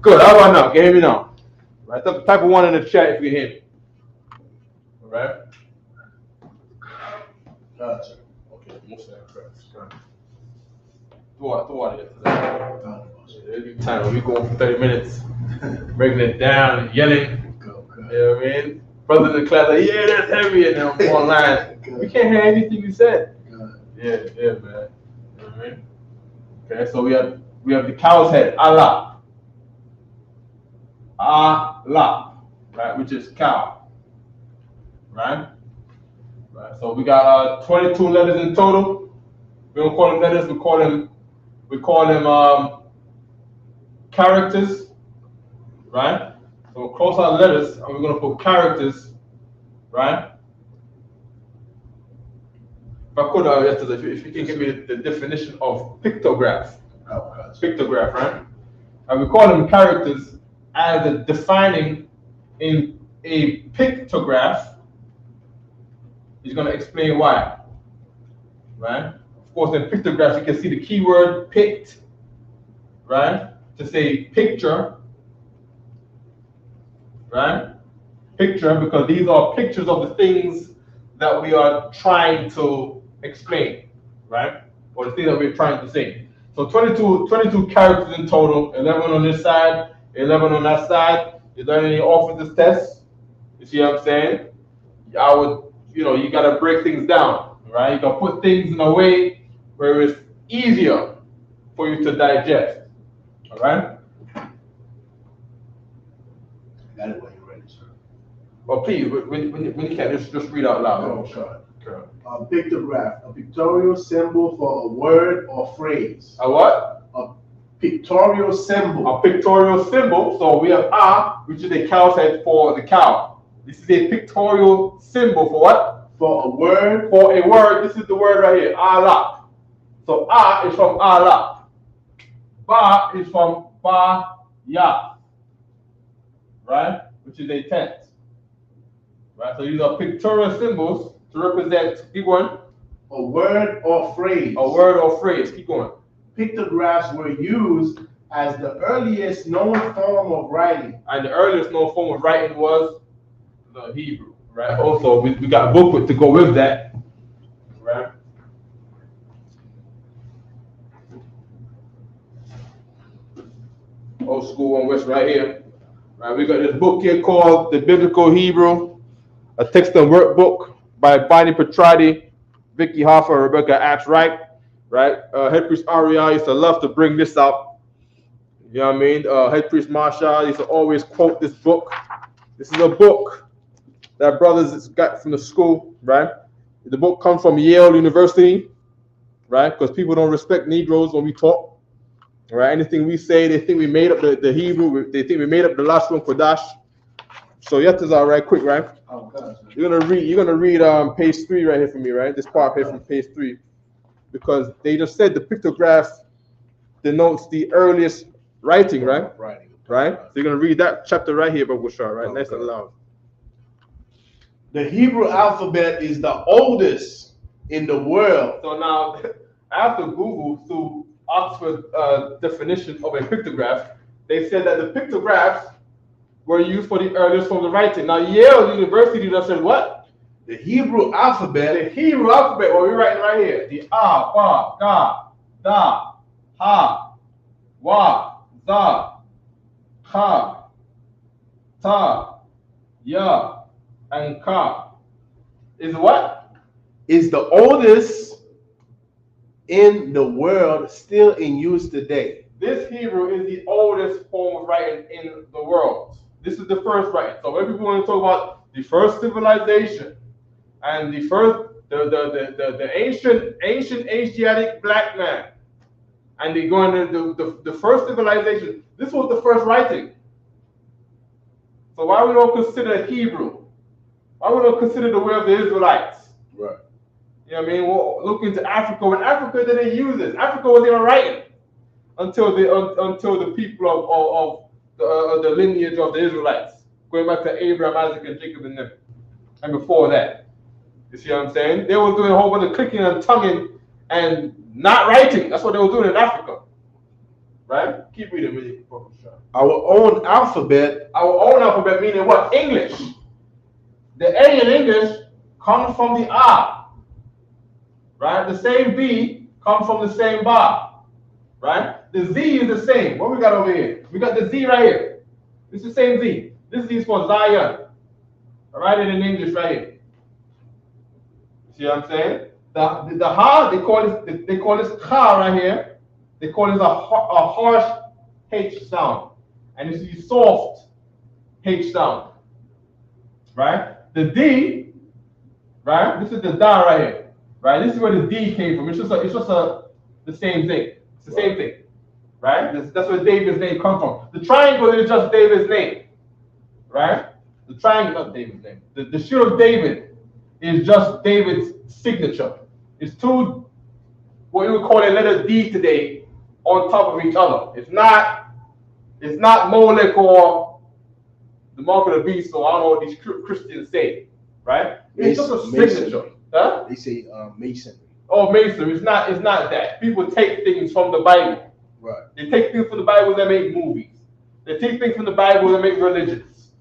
Good. How about now? Can you hear me now? Right. Type of one in the chat if you can hear me. All right. Gotcha. Okay. Most of that correct. Two water yesterday. Every time we go for 30 minutes, breaking it down and yelling. You know what I mean? Brothers in the class like, yeah, that's heavy, and then online. We can't hear anything you said. Yeah, man. You know what I mean? Okay, so we have the cow's head, Allah. Allah, right, which is cow. Right? Right. So we got 22 letters in total. We don't call them letters, we call them characters. Right? So we'll cross our letters and we're gonna put characters, right? If I could if you can give me the definition of pictograph. Pictograph, right? And we call them characters as a defining in a pictograph. He's gonna explain why. Right? Of course, in pictographs you can see the keyword pict, right? To say picture. Right? Picture, because these are pictures of the things that we are trying to explain, right? Or the things that we're trying to say. So 22 characters in total, 11 on this side, 11 on that side. Is there any off this test? You see what I'm saying? You gotta break things down, right? You gotta put things in a way where it's easier for you to digest. All right? Got it when you're ready, sir. Well, please, when you can, just read out loud. Oh, sure. A pictograph, a pictorial symbol for a word or phrase. A what? A pictorial symbol. A pictorial symbol. So we have which is a cow's head for the cow. This is a pictorial symbol for what? For a word. For a word. This is the word right here. Allah. So is from Allah. Ba is from Ba-ya. Right? Which is a tense. Right? So these are pictorial symbols to represent, keep going. A word or phrase. A word or phrase. Keep going. Pictographs were used as the earliest known form of writing. And the earliest known form of writing was the Hebrew. Right? Also, we got a booklet to go with that. Right? Old school one, which right here. Right, we got this book here called The Biblical Hebrew, a text and workbook by Bonnie Petrati, Vicky Hoffa, Rebecca Apps Wright. Right? Head priest Ariel used to love to bring this out. You know what I mean? Head priest Marshall used to always quote this book. This is a book that brothers got from the school, right? The book comes from Yale University, right? Because people don't respect Negroes when we talk. Right? Anything we say, they think we made up the Hebrew. They think we made up the Lashawan Qadash. So Yetta's all right, quick, right? Oh, God. You're gonna read page 3 right here for me, right? This part here from page 3, because they just said the pictograph denotes the earliest writing, right? Right. So you're gonna read that chapter right here, Brother Bushar, right? Nice and loud. The Hebrew alphabet is the oldest in the world. So now, after Google through Oxford definition of a pictograph, they said that the pictographs were used for the earliest forms of writing. Now Yale University just said what? The Hebrew alphabet. The Hebrew alphabet, what we're writing right here. The A, Ba, Ga, Da, Ha, Wa, Za, Ha, Ta, Ya, and Ka is what? Is the oldest in the world, still in use today. This Hebrew is the oldest form of writing in the world. This is the first writing. So when people want to talk about the first civilization and the first, the ancient Asiatic black man, and they go into the first civilization, this was the first writing. So why we don't consider Hebrew? Why we don't consider the way of the Israelites? Right. You know what I mean? We'll look into Africa. When Africa didn't use it, Africa wasn't even writing until the people of the lineage of the Israelites, going back to Abraham, Isaac, and Jacob, and them, and before that. You see what I'm saying? They were doing a whole bunch of clicking and tonguing and not writing. That's what they were doing in Africa. right? Keep reading with it. Our own alphabet. Our own alphabet meaning what? English. The A in English comes from the R, right? The same B comes from the same bar, right? The Z is the same. What we got over here? We got the Z right here. It's the same Z. This Z is for Zion. I write it in English right here. See what I'm saying? The ha, they call this ha right here. They call it a harsh H sound. And it's the soft H sound. Right? The D, right? This is the da right here. Right? This is where the D came from. It's just the same thing. It's the same thing. Right? That's where David's name comes from. The triangle is just David's name. Right? The triangle, not David's name. The shield of David is just David's signature. It's two, what you would call a letter D today, on top of each other. It's not Molech or the mark of the beast, or I don't know what these Christians say, right? It's just a signature. Huh? They say masonry. Oh, masonry. It's not that. People take things from the Bible. Right. They take things from the Bible that make movies. They take things from the Bible that make religions.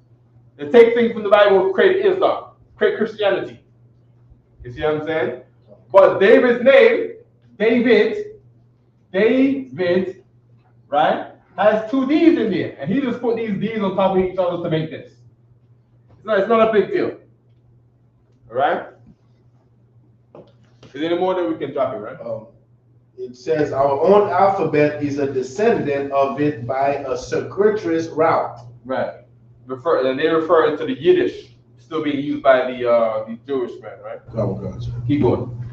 They take things from the Bible to create Islam, create Christianity. You see what I'm saying? But David's name, David, right, has two D's in there. And he just put these D's on top of each other to make this. It's not a big deal. All right? Is there any more that we can drop it, right? It says our own alphabet is a descendant of it by a circuitous route. Right. And they refer to the Yiddish still being used by the Jewish men, right? Keep going.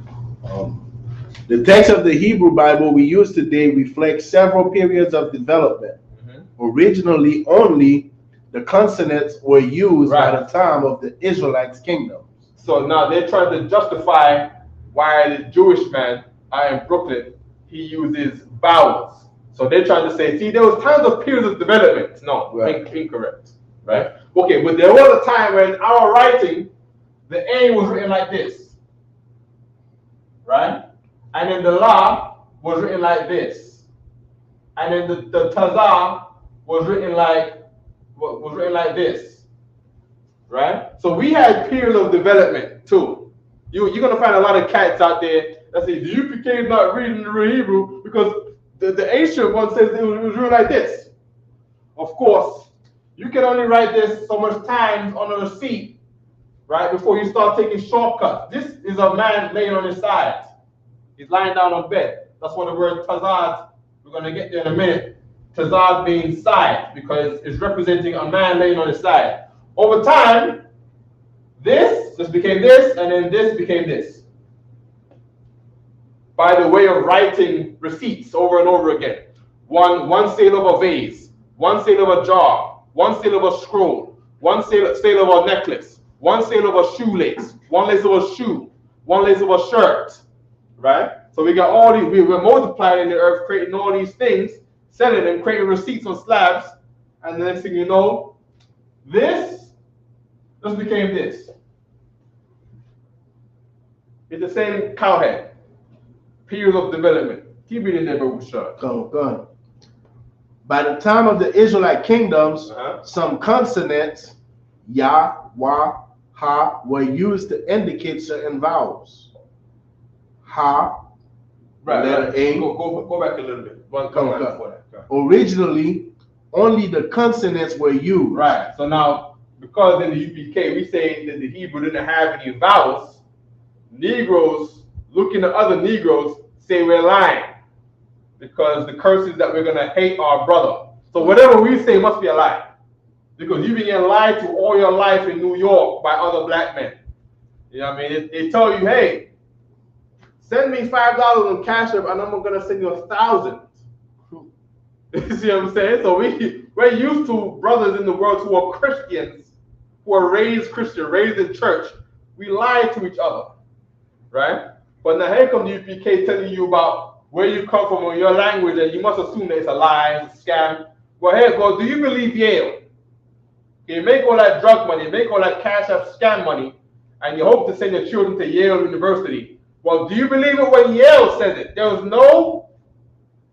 The text of the Hebrew Bible we use today reflects several periods of development. Originally, only the consonants were used by the time of the Israelites' kingdom. So now they're trying to justify why the Jewish man in Brooklyn, he uses vowels. So they're trying to say, see, there was times of periods of development. No, incorrect. Right? Okay, but there was a time when our writing, the A was written like this. Right? And then the La was written like this. And then the Tazah was written like this. Right? So we had periods of development too. You're gonna find a lot of cats out there that say the UPK is not reading the real Hebrew because the ancient one says it was written like this. Of course, you can only write this so much times on a receipt, right, before you start taking shortcuts. This is a man laying on his side. He's lying down on bed. That's what the word tazad, we're going to get there in a minute. Tazad means side because it's representing a man laying on his side. Over time, this just became this, and then this became this. By the way of writing receipts over and over again. One sale of a vase, one sale of a jar, one sale of a scroll, one sale of a necklace, one sale of a shoelace, one lace of a shoe, one lace of a shirt, right? So we got all these, we're multiplying in the earth, creating all these things, selling them, creating receipts on slabs, and the next thing you know, this just became this. It's the same cowhead. Period of development. Keep reading there, but Go. By the time of the Israelite kingdoms, some consonants, ya, wa, ha, were used to indicate certain vowels. Ha, letter A. Go back a little bit. Originally, only the consonants were used. Right. So now, because in the UPK we say that the Hebrew didn't have any vowels, Negroes looking at other Negroes say we're lying because the curse is that we're going to hate our brother. So whatever we say must be a lie because you've been getting lied to all your life in New York by other black men. You know what I mean? They tell you, hey, send me $5 on Cash App and I'm going to send you 1,000. You see what I'm saying? So we're used to brothers in the world who are Christians, who are raised Christian, raised in church. We lie to each other, right? But now here comes the UPK telling you about where you come from or your language, and you must assume that it's a lie, it's a scam. Well, here goes, do you believe Yale? You make all that drug money, you make all that Cash App scam money, and you hope to send your children to Yale University. Well, do you believe it when Yale says it? There was no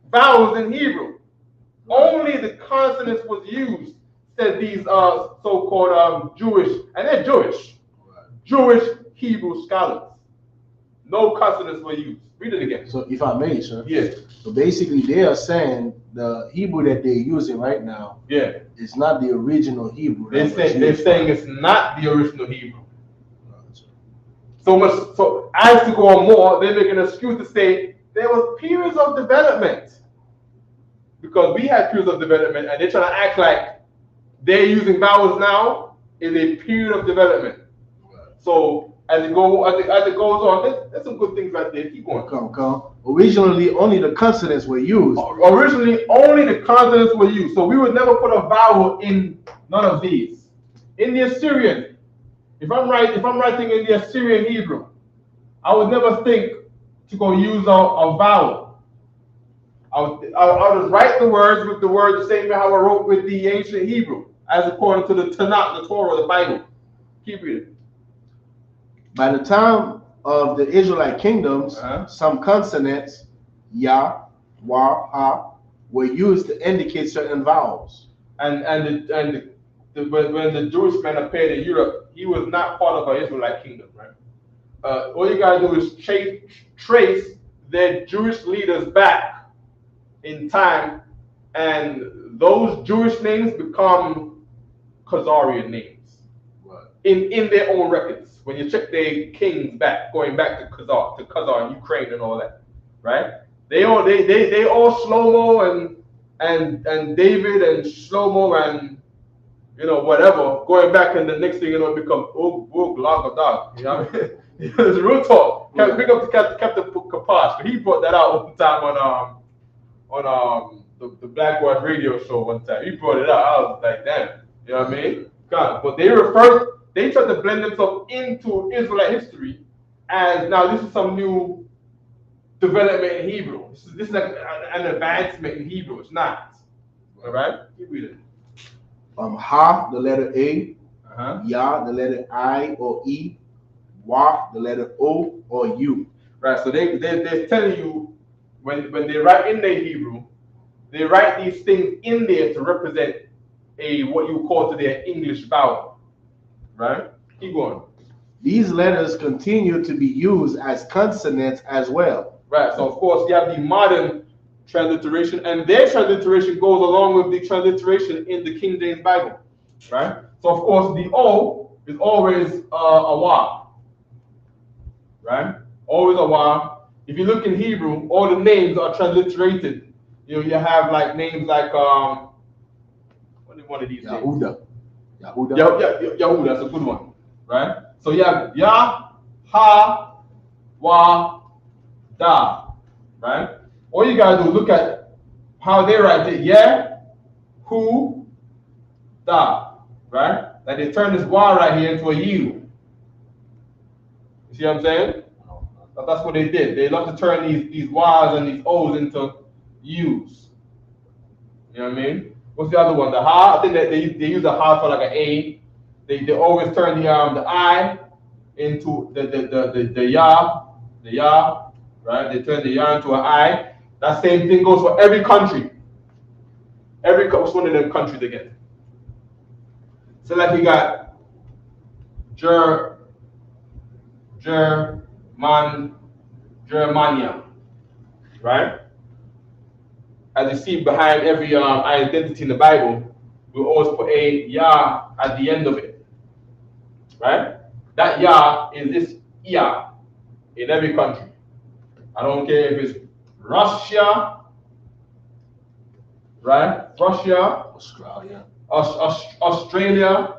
vowels in Hebrew. Only the consonants was used, said these so-called Jewish, and they're Jewish, Jewish Hebrew scholars. No consonants were used. Read it again. So if I may, sir. Yeah. So basically they are saying the Hebrew that they're using right now is not the original Hebrew. They're saying it's not the original Hebrew. So much so as to go on more, they make an excuse to say there was periods of development. Because we had periods of development and they're trying to act like they're using vowels now is a period of development. So as it goes on, there's some good things right there. Keep going. Come. Originally, only the consonants were used. Originally, only the consonants were used. So we would never put a vowel in none of these. In the Assyrian, if I'm writing in the Assyrian Hebrew, I would never think to go use a vowel. I'll just write the words with the word the same way how I wrote with the ancient Hebrew, as according to the Tanakh, the Torah, the Bible. Keep reading. By the time of the Israelite kingdoms, some consonants, ya, wa, ha, were used to indicate certain vowels. And when the Jewish man appeared in Europe, he was not part of an Israelite kingdom, right? All you gotta do is trace their Jewish leaders back in time, and those Jewish names become Khazarian names in their own records. When you check their kings back, going back to Khazar and Ukraine and all that, right? They all Shlomo and David and Shlomo and whatever, going back, and the next thing become Glagadag. You know what I mean? It's real talk. Big up to Captain Kapash, he brought that out one time on the Blackboard radio show one time. He brought it out. I was like, damn, you know what I mean? God, but they tried to blend themselves into Israelite history as now this is some new development in Hebrew. This is like an advancement in Hebrew. It's not. All right? Keep reading. Ha, the letter A, Ya, the letter I or E, Wa, the letter O or U. Right, so they're telling you when they write in their Hebrew, they write these things in there to represent what you call today an English vowel. Right? Keep going. These letters continue to be used as consonants as well. Right, so of course you have the modern transliteration, and their transliteration goes along with the transliteration in the King James Bible. Right? So of course the O is always a wa. Right? Always a wa. If you look in Hebrew, all the names are transliterated. You have like names like what is one of these names? Yahuda, that's a good one, right? So you have Ya, Ha, Wa, Da, right? All you gotta do is look at how they write it. Yeah, Hu, Da, right? Like they turn this Wa right here into a U. You see what I'm saying? That's what they did. They love to turn these Y's and these O's into U's. You know what I mean? What's the other one? The Ha. I think that they use a Ha for like an A. They always turn the I into the Ya, right? They turn the Ya into an I. That same thing goes for every country. What's one of them countries again? So like we got Germania, right? As you see behind every identity in the Bible, we always put a Ya at the end of it, right? That Ya is this Ya in every country. I don't care if it's Russia, right? Russia, Australia,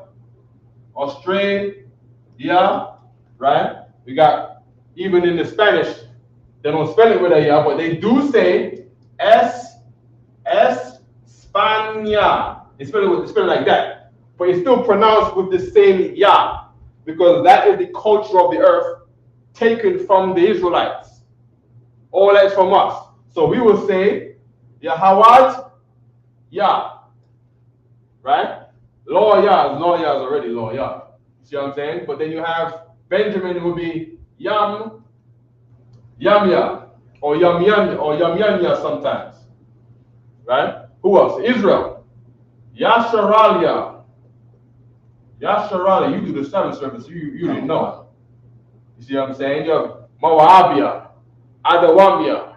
right? We got, even in the Spanish, they don't spell it with a Ya, but they do say España. They spell it like that. But it's still pronounced with the same Ya, because that is the culture of the earth taken from the Israelites. All that's from us. So we will say Yahawat, Ya. Right? Law Ya is already Law Ya. See what I'm saying? But then you have Benjamin, who will be Yamya, or Yamya sometimes. Right? Who else? Israel. Yasharalia. Yasharalia. You do the Sabbath service. You didn't know. You see what I'm saying? You have Moabia. Adawamia.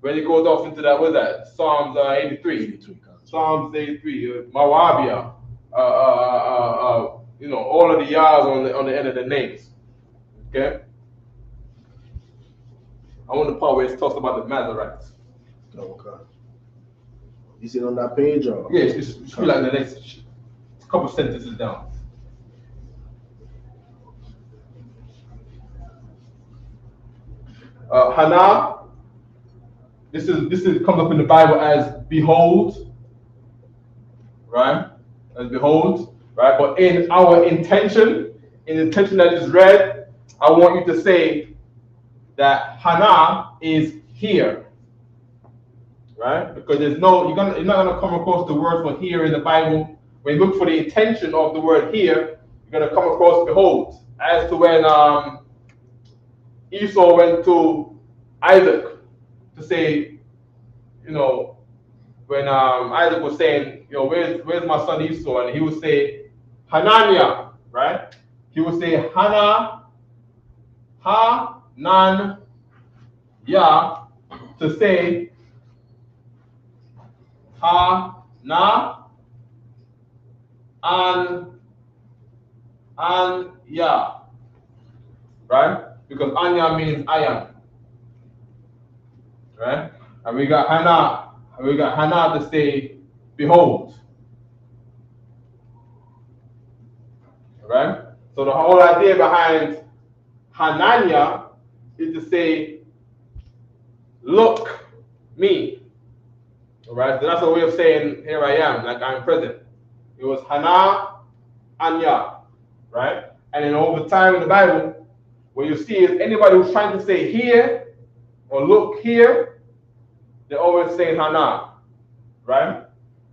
When it goes off into that, what's that? Psalms 83. Psalms 83. Moabia. You know, all of the yahs on the end of the names. Okay? I want the part where it talks about the Mazarites. Okay. Is it on that page or? Yeah, it's like the next couple sentences down. Hana. This comes up in the Bible as behold, right? As behold, right? But in our intention, in the intention that is read, I want you to say that Hana is here, right? Because you're not gonna come across the word for here in the Bible. When you look for the intention of the word here, you're gonna come across behold, as to when Esau went to Isaac to say, you know, when Isaac was saying, you know, where's my son Esau, and he would say Hananiah, right? He would say Hana, Ha, Nan, Ya, to say Ha, Na, An, Ya, right? Because Anya means I am, right? And we got Hana to say behold, right? So the whole idea behind Hananiah is to say, look, me. All right? So that's a way of saying, here I am, like I'm present. It was Hana, Anya, right? And then over time in the Bible, what you see is anybody who's trying to say here or look here, they always say Hana, right?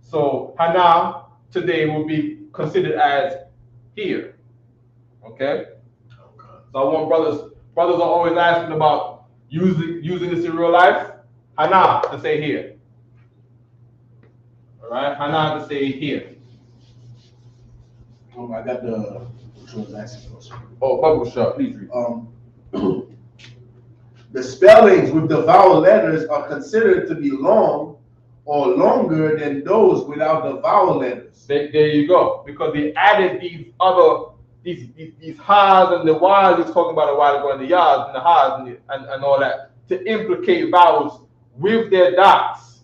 So Hana today will be considered as here, okay? So I want brothers are always asking about using this in real life. Hana to say here, all right? Hana to say here. I got the transaction also. Oh, Bible shop, please read. The spellings with the vowel letters are considered to be long or longer than those without the vowel letters. There you go. Because they added these other these ha's and the y's he's talking about a while ago, and the yas and the ha's and all that, to implicate vowels with their dots,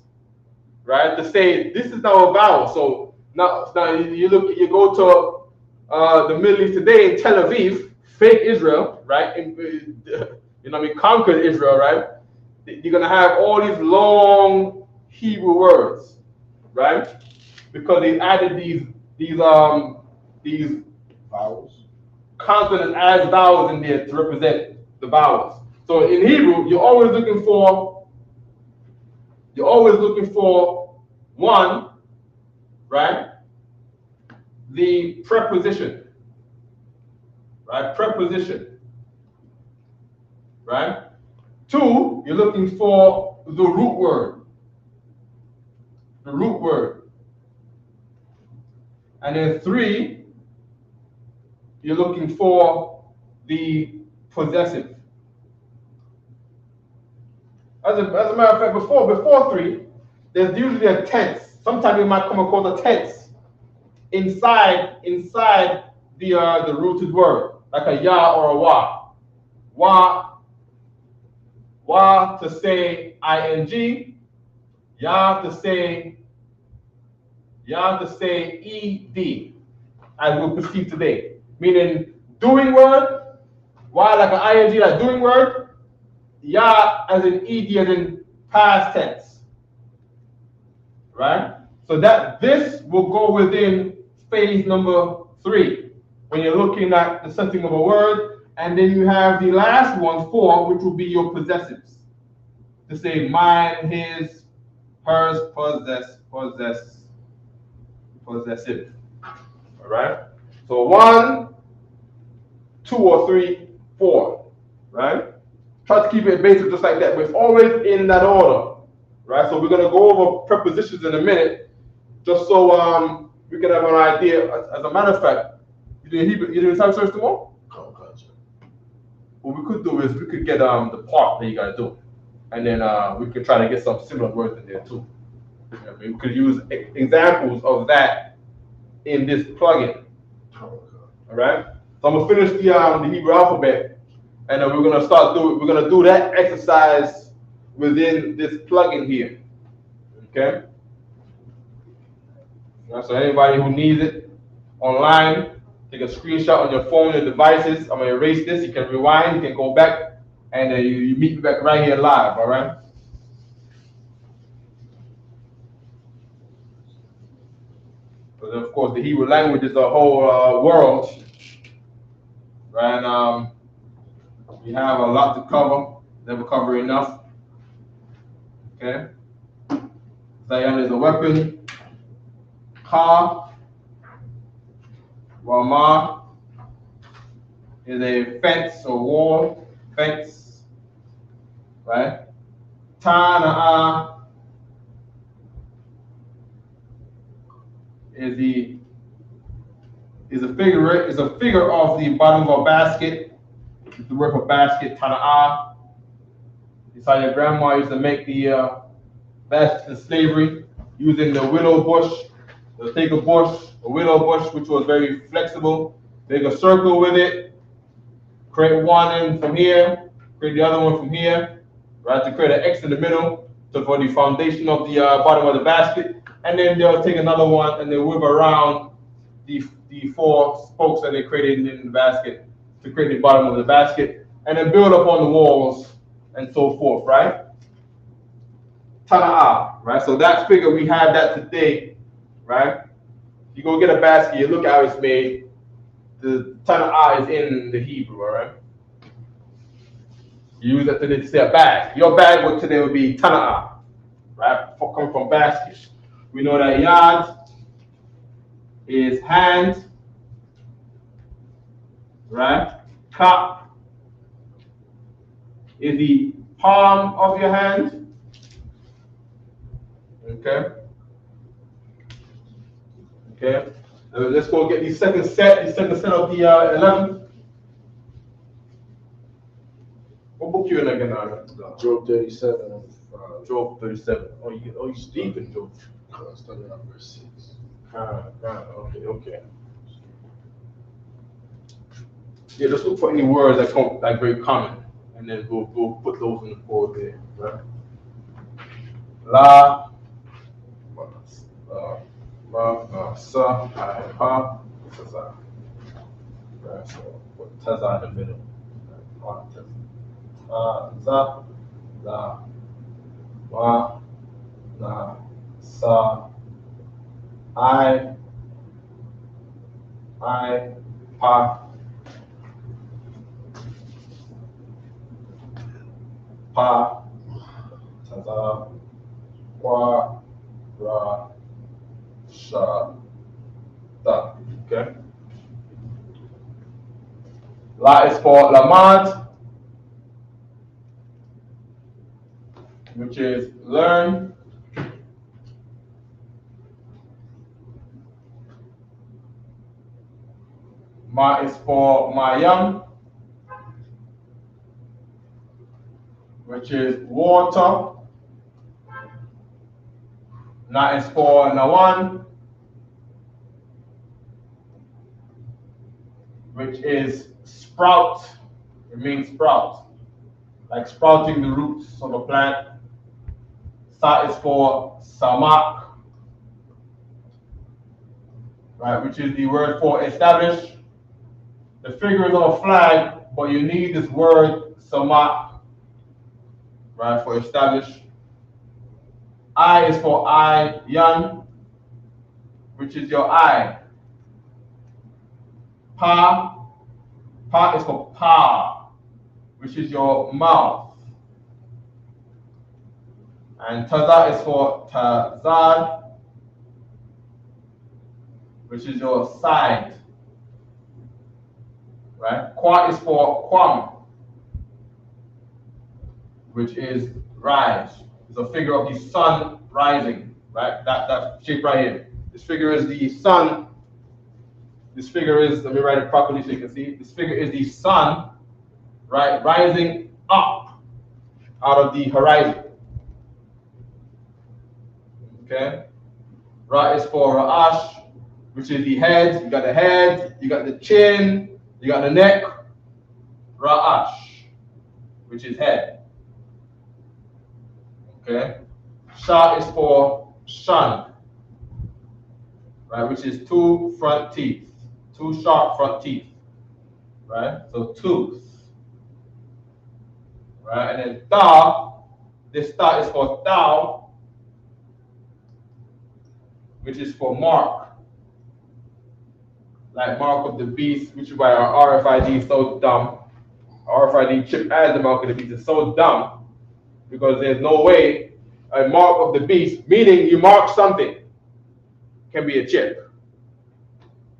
right? To say this is now a vowel. So now you go to the Middle East today in Tel Aviv, fake Israel, right? Conquered Israel, right? You're gonna have all these long Hebrew words, right? Because they added these Vowels. consonants as vowels in there to represent the vowels. So in Hebrew, you're always looking for one, right? The preposition, right? Preposition, right? Two, you're looking for the root word. The root word. And then three, you're looking for the possessive. As a matter of fact, before three, there's usually a tense. Sometimes you might come across a tense inside the rooted word, like a ya or a wa. Wa to say ing, ya to say ed, as we'll perceive today. Meaning doing word, wa like an ing, like doing word, ya as in ed as in past tense. Right? So that this will go within phase number 3 when you're looking at the setting of a word, and then you have the last one, 4, which will be your possessives. To say mine, his, hers, possessive. All right? So 1, 2 or 3, 4. Right? Try to keep it basic just like that, but it's always in that order. right? So we're gonna go over prepositions in a minute, just so we can have an idea. As a matter of fact, you didn't time search tomorrow? What we could do is we could get the part that you gotta do, and then we could try to get some similar words in there too. I mean, we could use examples of that in this plugin. All right. So I'm gonna finish the Hebrew alphabet, and then we're gonna do that exercise within this plugin here. Okay. So anybody who needs it online, take a screenshot on your phone and devices. I'm gonna erase this. You can rewind. You can go back, and then you meet me back right here live. All right. Because of course the Hebrew language is a whole world, right? And, we have a lot to cover. Never cover enough. Okay. Zion is a weapon. Ka, Rama is a fence or wall, fence, right? Tana'a is a figure of the bottom of a basket. It's the word for basket, Tana'a. It's how your grandma used to make the baskets in slavery using the willow bush. They'll take a willow bush, which was very flexible, make a circle with it, create one in from here, create the other one from here, right, to create an X in the middle for the foundation of the bottom of the basket. And then they'll take another one and they'll whip around the four spokes that they created in the basket to create the bottom of the basket, and then build up on the walls and so forth, right? Tana'a, right? So that figure, we have that today, right? You go get a basket, you look how it's made. The Tana'a is in the Hebrew, all right? You use that today to say a bag. Your bag today would be Tana'a, right? Coming from basket. We know that Yad is hand, right? Kap is the palm of your hand. Okay. Okay. Let's go get the second set of the 11. What book you in again now? Job 37. Job 37. Oh, you deep in Job. Starting at verse 6. Okay. Yeah, just look for any words that come like very common, and then we'll put those in the board there, right? La, sa, pa, taza. Right, so put taza in the middle. Za, la, wa, na, sa, I, pa, pa, taza, wa, ra, sha, da. Okay. La is for lamad, which is learn. Ma is for mayam, which is water. Na is for nawan, which is sprout. It means sprout, like sprouting the roots of a plant. Sa is for samak, right, which is the word for establish. The figure is on a flag, but you need this word samak, right, for establish. I is for yan, which is your eye. Pa is for pa, which is your mouth. And taza is for tazad, which is your side. Right? Kwa is for kwam, which is rise. It's a figure of the sun rising, right? That shape right here. This figure is the sun. This figure is, let me write it properly so you can see. This figure is the sun, right, rising up out of the horizon. Okay? Ra is for Ra'ash, which is the head. You got the head, you got the chin, you got the neck. Ra'ash, which is head. Okay? Sha is for Shan, right, which is two front teeth, two sharp front teeth, right? So tooth, right? And then Ta, this Ta is for Tau, which is for mark, like mark of the beast, which is why our RFID is so dumb. Our RFID chip as the mark of the beast is so dumb because there's no way a mark of the beast, meaning you mark something, can be a chip.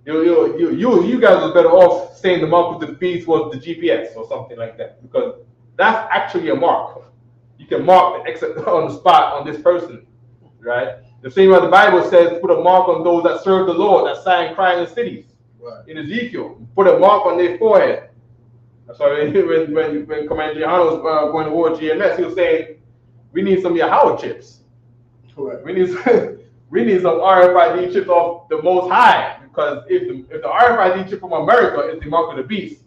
You guys are better off saying the mark of the beast was the GPS or something like that, because that's actually a mark. You can mark the exit on the spot on this person, right? The same way the Bible says, put a mark on those that serve the Lord, that sign cry in the cities. Right. In Ezekiel, put a mark on their forehead. That's why when Commander Gianna was going to war with GMS, he was saying, we need some Yahweh chips. Correct. We need some RFID chips of the Most High, because if the RFID chip from America is the mark of the beast,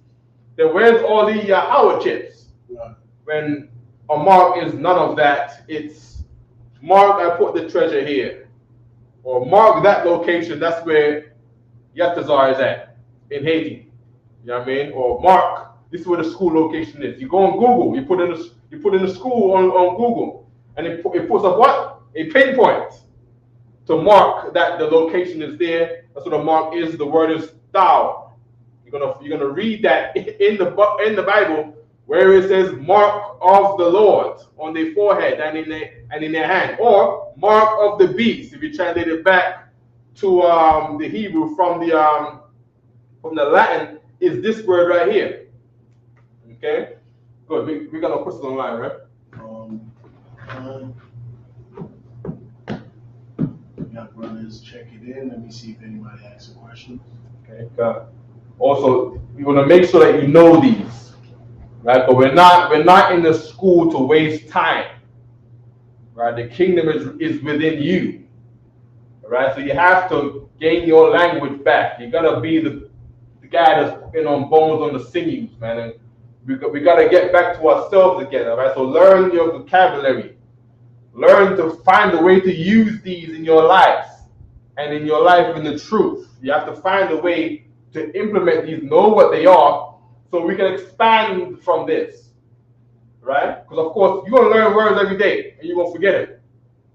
then where's all the Yahweh chips? Right. When a mark is none of that, it's mark, I put the treasure here, or mark that location, that's where Yatazar is at, in Haiti. You know what I mean? Or mark, this is where the school location is. You go on Google, you put in the school on Google, and it puts up what? A pinpoint to mark that the location is there. That's what a mark is. The word is thou. You're gonna read that in the Bible where it says mark of the Lord on their forehead and in their hand, or mark of the beast if you translate it back to the Hebrew from the Latin, is this word right here. Okay, good. We're gonna put it online, right? Yeah, brothers, check it in. Let me see if anybody asks a question. Okay, got it. Also, we want to make sure that you know these, right? But we're not in the school to waste time, right? The kingdom is within you, right? So you have to gain your language back. You gotta be the guy that's putting on bones on the sinews, man. And we gotta get back to ourselves again, all right? So learn your vocabulary. Learn to find a way to use these in your life, and in your life in the truth. You have to find a way to implement these, know what they are, so we can expand from this, right? Because of course, you're gonna learn words every day, and you're gonna forget it.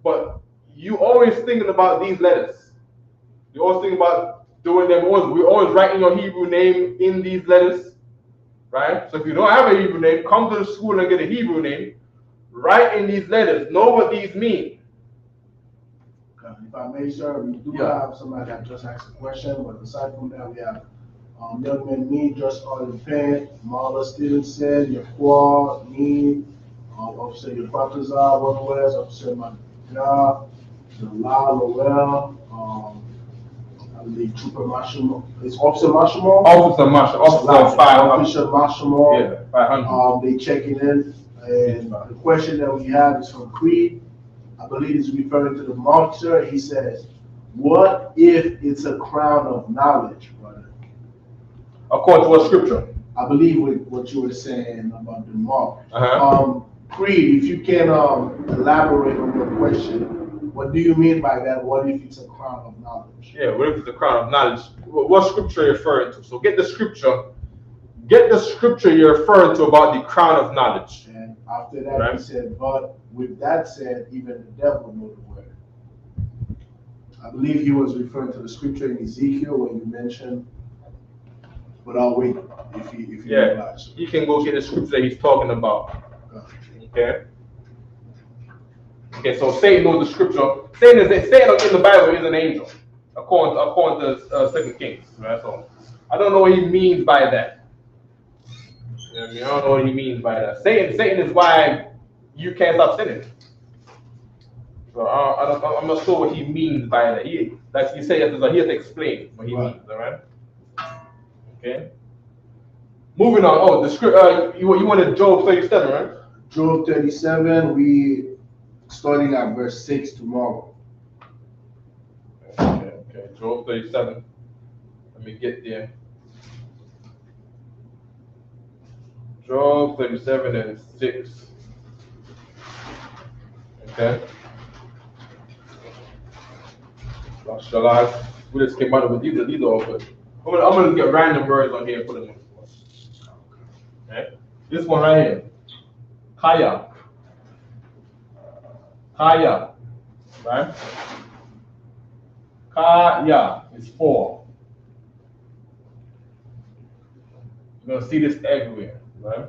But you always thinking about these letters. You're always thinking about doing them. We're always writing your Hebrew name in these letters, right? So if you don't have a Hebrew name, come to the school and get a Hebrew name. Write in these letters. Know what these mean. If I may, sir, we do have somebody that just asked a question, but aside from that, we have young man me, just all in pain, Marla Stevenson, your quad, me, Officer your Fatazar, one West, Officer Magna, Jalal Lowell, I believe Trooper Marshall. Is Officer Marshall? Officer Marshall. Officer 500. Officer Marshall. Yeah, 500. They checking in, and the question that we have is from Creed. I believe he's referring to the mark, sir. He says, what if it's a crown of knowledge, brother? According to what scripture? I believe what you were saying about the mark. Uh-huh. Creed, if you can elaborate on your question, what do you mean by that? What if it's a crown of knowledge? Yeah, what if it's a crown of knowledge? What scripture are you referring to? So get the scripture you're referring to about the crown of knowledge. And after that, he said, but with that said, even the devil knows the word. I believe he was referring to the scripture in Ezekiel when you mentioned, but I'll wait if you realize. You can go get the scripture that he's talking about. Okay. Okay, so Satan knows the scripture. Satan in the Bible is an angel, according to 2 Kings. Right? So I don't know what he means by that. You know what I mean? I don't know what he means by that. Satan is why you can't stop sinning. So I'm not sure what he means by that. He, like you say, he has to explain what he means. All right. Okay. Moving on. Oh, the script. You wanted Job 37, right? Job 37. We starting at verse 6 tomorrow. Okay. Job 37. Let me get there. Job 37 and 6. Okay. Shall I? We just came out with these all good. I'm gonna get random words on here and put them in. Okay. This one right here. Kaya. Kaya. Right? Kaya is 4. You're gonna see this everywhere, right?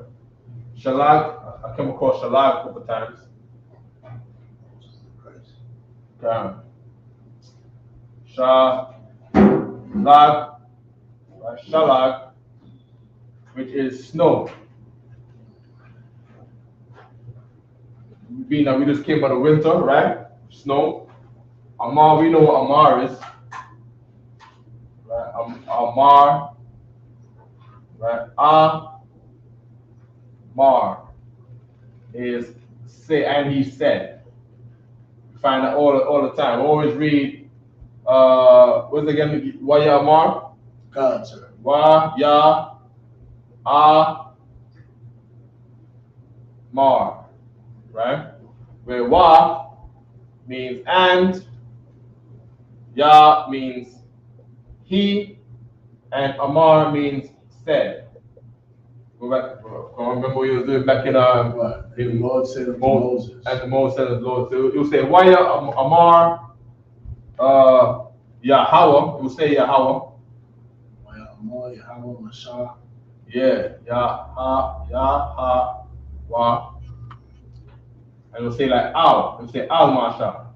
Shalag, I came across shalag a couple times. Shalag, right? Shalag, which is snow. Being that we just came out of winter, right? Snow. Amar, we know what Amar is. Right? Amar, right? Amar is say, and he said. You find that all the time. Always read, what's it again? Waya Amar? God, sir. Waya Amar, right? Where wa means and, ya means he, and Amar means said. Go back. Remember what you was doing back in The Lord said to Moses. And the Moses said to the Lord. So you'll say Waya Amar Yahweh. You'll say Yahweh. Waya Amar Yahweh Mashah. Yeah, Yahweh. And you'll say like Al. You'll say Al Masha.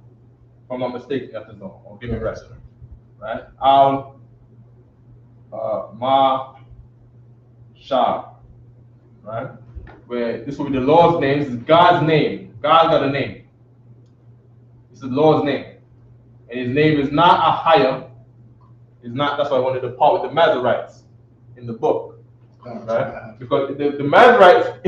If I'm not mistaken, that's his name. I'll give me rest. Right? Al Masha. Right? Where this will be the Lord's name. This is God's name. God got a name. This is the Lord's name. And his name is not Ahaya. It's not, that's why I wanted to part with the Mazarites in the book. Right? Because the Mazarites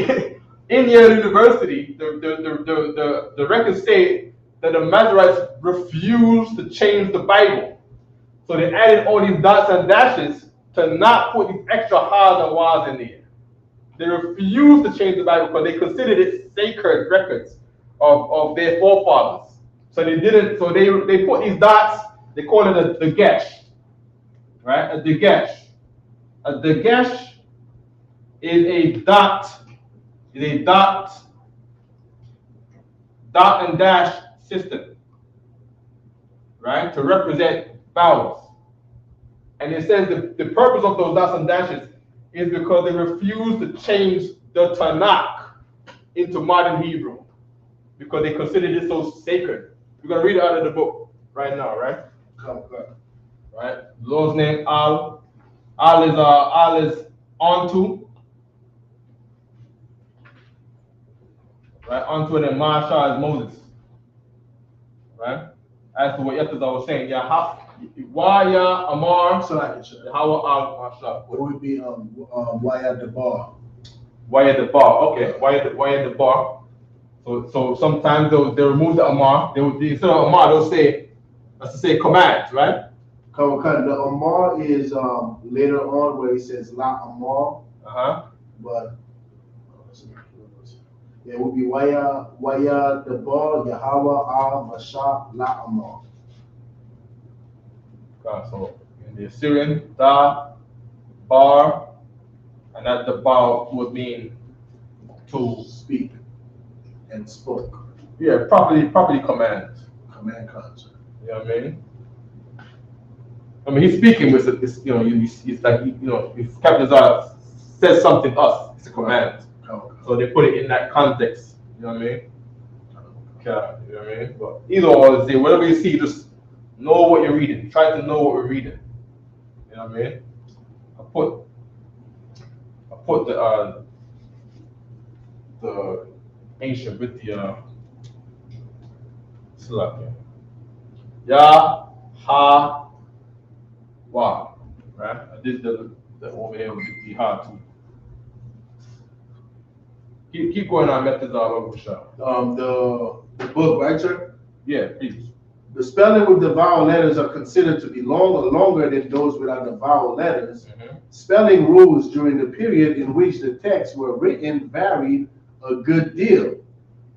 in Yale University, the records say that the Mazarites refused to change the Bible. So they added all these dots and dashes to not put these extra ha's and wah's in there. They refused to change the Bible because they considered it sacred records of their forefathers. So they didn't. So they put these dots. They call it a dagesh, right? A dagesh. A dagesh is a dot. Is a dot and dash system, right? To represent vowels. And it says the purpose of those dots and dashes is because they refuse to change the Tanakh into modern Hebrew because they considered it so sacred. We're gonna read it out of the book right now, right? Right. The Lord's name Al. Al is onto. Right. Onto and then Masha is Moses. Right. As to what Yethazah was saying, Waya Amar. How Al Masha. It would be Waya Debar. Waya the bar, okay. Waya the bar. So sometimes they remove the Amar. Instead of Amar, they'll say, let's say commands, right? The Amar is later on where he says La Amar. But it would be Waya Debar Yahweh Al Mashah La Amar. So in the Assyrian, da, bar, and that the bar would mean to speak and spoke. Yeah, properly command. Command concept. You know what I mean? He's speaking with this, he's like, if Captain Zara says something to us, it's a command. So they put it in that context. You know what I mean? Okay, you know what I mean? But either or, say whatever you see, just know what you're reading. Try to know what we're reading. You know what I mean? I put the ancient with the Slack. Yah, ha, wa. Right? I did the over here with the ha too. Keep going on, methods all over the shop. The book, right, sir? Yeah, please. The spelling with the vowel letters are considered to be longer than those without the vowel letters. Spelling rules during the period in which the texts were written varied a good deal,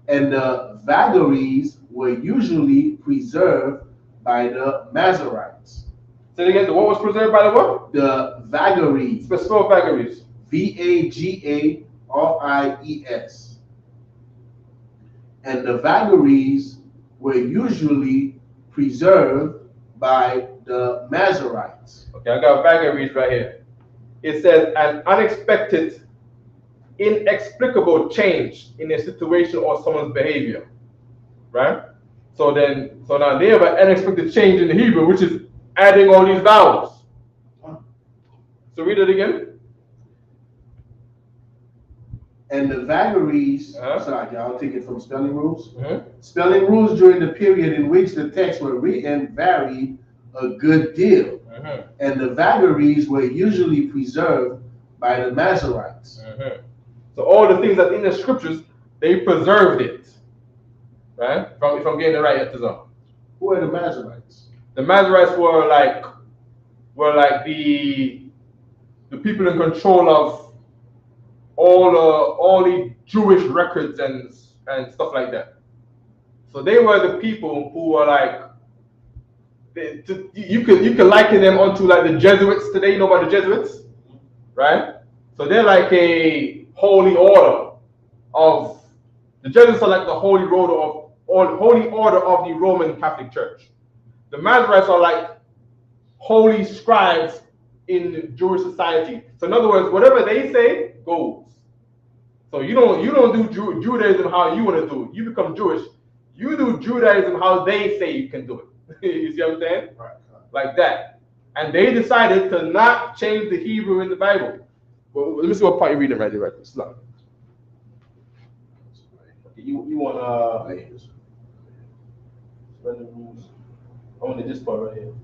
and the vagaries were usually preserved by the Masoretes. Say it again. What was preserved by the what? The vagaries. Spell vagaries. Vagaries. And the vagaries were usually preserved by the Masoretes. Okay, I got vagaries right here. It says an unexpected, inexplicable change in a situation or someone's behavior. Right? So now they have an unexpected change in the Hebrew, which is adding all these vowels. So read it again. And the vagaries, sorry, I'll take it from spelling rules. Spelling rules during the period in which the texts were written varied a good deal. And the vagaries were usually preserved by the Masoretes. So all the things that in the scriptures, they preserved it. Right? If I'm getting it right at the zone. Who are the Masoretes? The Masoretes were like the people in control of all the Jewish records and stuff like that. So they were the people who were like, you can liken them onto like the Jesuits today. You know about the Jesuits, right? So they're like a holy order of the Jesuits are like the holy order of the Roman Catholic Church. The Masoretes are like holy scribes in the Jewish society. So in other words, whatever they say goes. So you don't do Judaism how you want to do it. You become Jewish. You do Judaism how they say you can do it. You see what I'm saying? Right. Like that. And they decided to not change the Hebrew in the Bible. Well, let me see what part you're reading right there. Right. Slow. You want spelling rules? Only this part right here.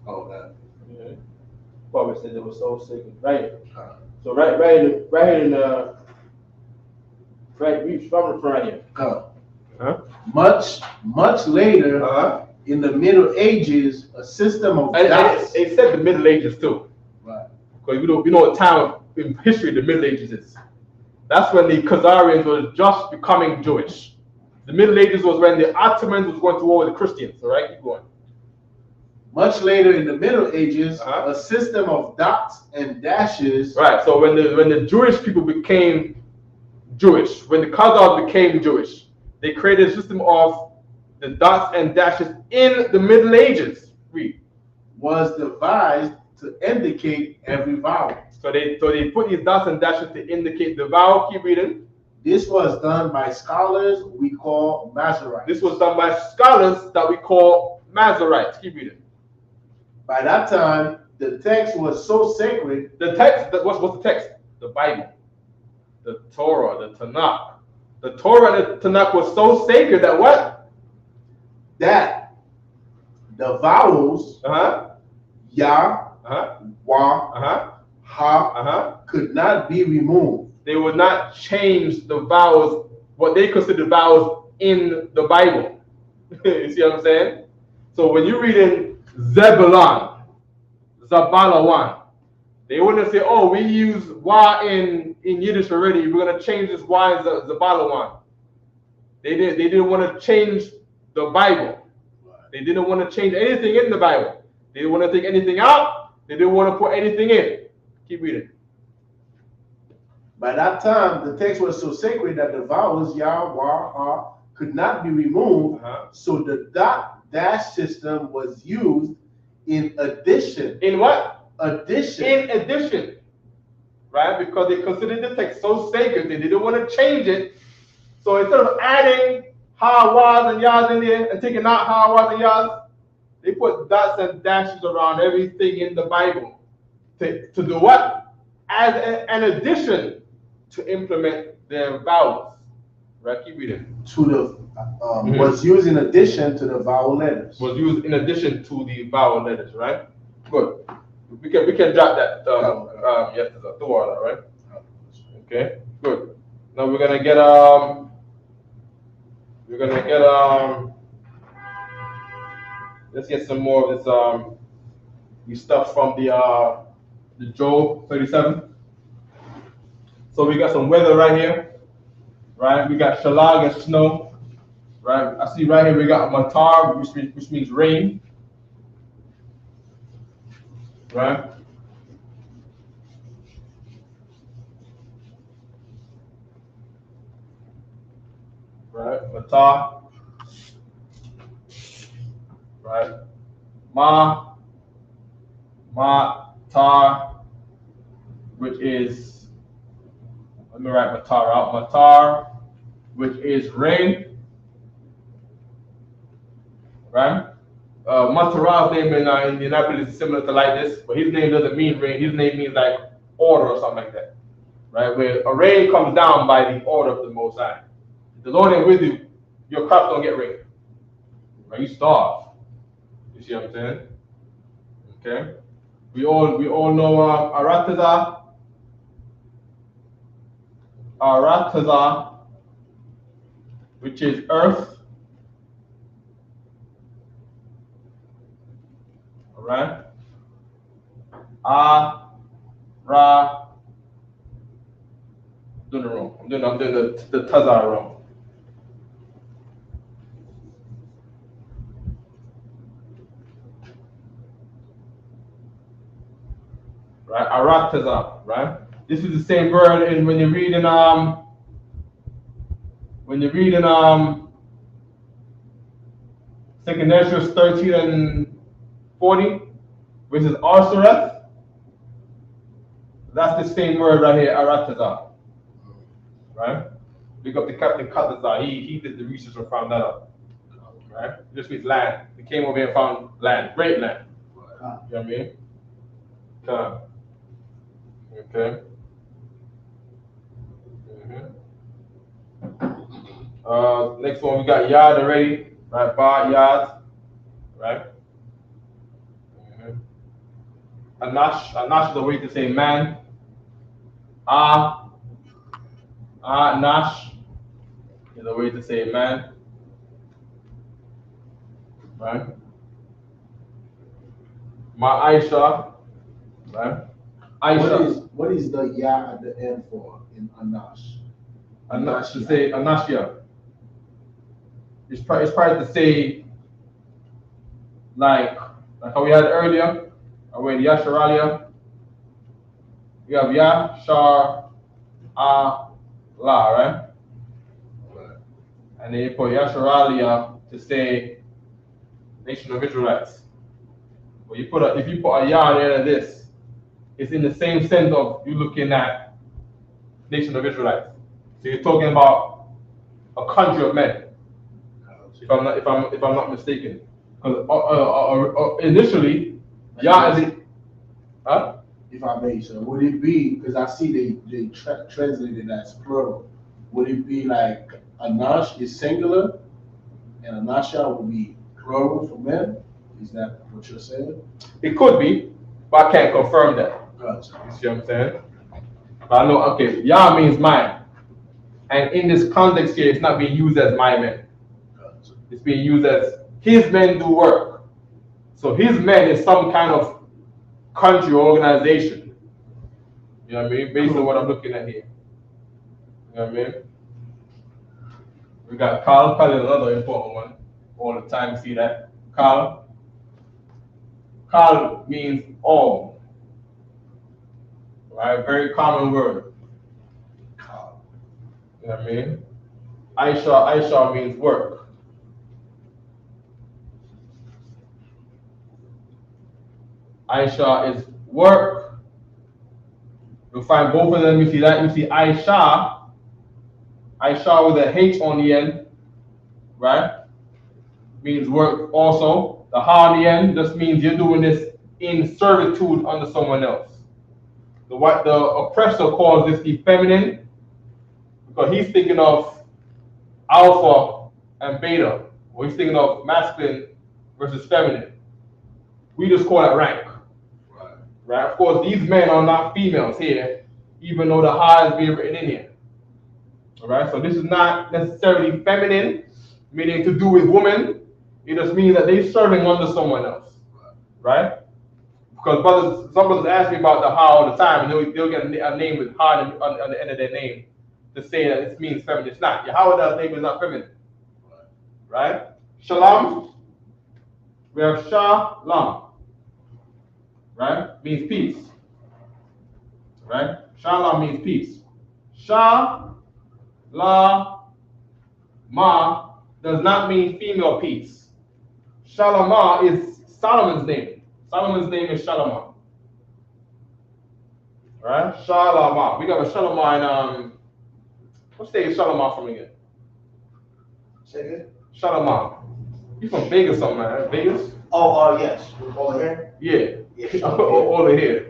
Oh, that. Yeah. Part where it said it was so sacred. Right. So right here in the reach from right here. Much later, in the Middle Ages, a system of dots. It said the Middle Ages too. Right. Because we know what time in history the Middle Ages is. That's when the Khazarians were just becoming Jewish. The Middle Ages was when the Ottomans was going to war with the Christians. All right, keep going. Much later in the Middle Ages, a system of dots and dashes. Right. So when the Jewish people became Jewish, when the Khazars became Jewish, they created a system of the dots and dashes in the Middle Ages. Read. Was devised to indicate every vowel. So they put these dots and dashes to indicate the vowel. Keep reading. This was done by scholars we call Masoretes. This was done by scholars that we call Masoretes. Keep reading. By that time, the text was so sacred. The text, what's the text? The Bible, the Torah, the Tanakh. The Torah and the Tanakh was so sacred that what? That the vowels, Yah, Wah, Ha, could not be removed. They would not change the vowels, what they consider vowels in the Bible. You see what I'm saying? So when you read in Zebulon, Zabalawan, they wouldn't say, oh, we use Wa in Yiddish already. We're going to change this Y in Zabalawan. They didn't want to change the Bible. They didn't want to change anything in the Bible. They didn't want to take anything out. They didn't want to put anything in. Keep reading. By that time, the text was so sacred that the vowels Yah, Wah, Ha could not be removed. So the dot dash system was used in addition. In what? Addition. In addition. Right? Because they considered the text so sacred, they didn't want to change it. So instead of adding Ha, Wahs, and Yahs in there and taking out Ha, Wahs, and Yahs, they put dots and dashes around everything in the Bible. To do what? As an addition to implement their vowels. Right? Keep reading. To the was used in addition to the vowel letters. Was used in addition to the vowel letters, right? Good. We can drop that yes, to all that, right? Okay, good. Now we're gonna get let's get some more of this stuff from the Job 37. So we got some weather right here, right? We got shalag and snow, right? I see right here we got matar, which means rain, right? Right, matar, right? Tar, which is, let me write matar out. Matar, which is rain, right? Matara's name in Indianapolis is similar to like this, but his name doesn't mean rain. His name means like order or something like that, right? Where a rain comes down by the order of the Most High. If the Lord ain't with you, your crops don't get rain, right? You starve. You see what I'm saying? Okay. We all know Arataza, which is earth. All right. Ra. I'm doing it wrong. I'm doing the Taza wrong. Right, Arataza, right? This is the same word when you read in Second Ezra 13 and 40, which is Arsereth. That's the same word right here, Arataza. Right? Pick up the Captain Qadash. He did the research and found that out. Right? It just means land. He came over here and found land, great land. You know what I mean? Okay. Next one we got yard already, right? Bar yard, right? Anash is a way to say man. Nash is a way to say man, right? Ma Aisha, right? Aisha. What is the ya at the end for in Anash? Anash to say Anashia. It's probably to say like how we had earlier, when Yasharalia, you have Yashar La, right? And then you put Yasharalia to say Nation of Israelites. But if you put a Ya at the end of this, it's in the same sense of you looking at Nation of Israelites. So you're talking about a country of men. If I'm not mistaken, because initially, Yah is it? Huh? If I may, sir, would it be, because I see they translated as plural, would it be like Anash is singular and Anasha would be plural for men? Is that what you're saying? It could be, but I can't confirm that. Gotcha. You see what I'm saying? But I know, okay, Yah means mine. And in this context here, it's not being used as my men. Gotcha. It's being used as his men do work. So his men is some kind of country or organization. You know what I mean? Based on what I'm looking at here. You know what I mean? We got Kal. Kal is another important one. All the time, see that? Kal. Kal means all. Right? Very common word. Kal. You know what I mean? Aisha means work. Aisha is work. You'll find both of them. You see that? You see Aisha with a H on the end, right? Means work also. The Ha on the end just means you're doing this in servitude under someone else. The oppressor calls this the feminine because he's thinking of alpha and beta. When he's thinking of masculine versus feminine. We just call that rank. Right? Of course, these men are not females here, even though the ha is being written in here. All right? So this is not necessarily feminine, meaning to do with women. It just means that they're serving under someone else. Right? Because some brothers ask me about the ha all the time, and they'll get a name with ha on the end of their name to say that it means feminine. It's not. Yahweh's name is not feminine. Right? Shalom. We have shalom. Right? Means peace. Right? Shalom means peace. Sha, la, ma does not mean female peace. Shalomah is Solomon's name. Solomon's name is Shalomah. Right? Shalomah. We got a Shalomah in what state is Shalomah from again? Say it. Shalomah. You from Vegas somewhere, right? Vegas? Oh, yes. Over here? Yeah. Yeah. Over here.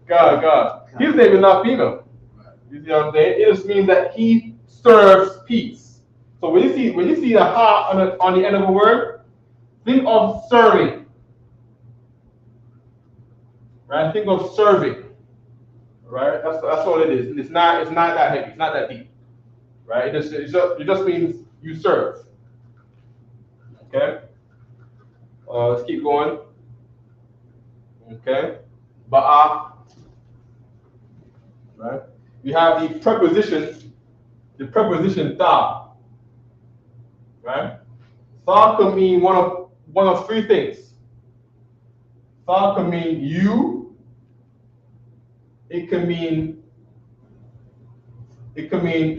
God. His name is not female. You see what I'm saying? It just means that he serves peace. So when you see the ha on the end of a word, think of serving. Right? Think of serving. Right? That's all it is. It's not that heavy. It's not that deep. Right? It just means you serve. Okay? Let's keep going. Okay? Ba'a. Right? You have the preposition ta. Right? Ta can mean one of three things. Ta can mean you. It can mean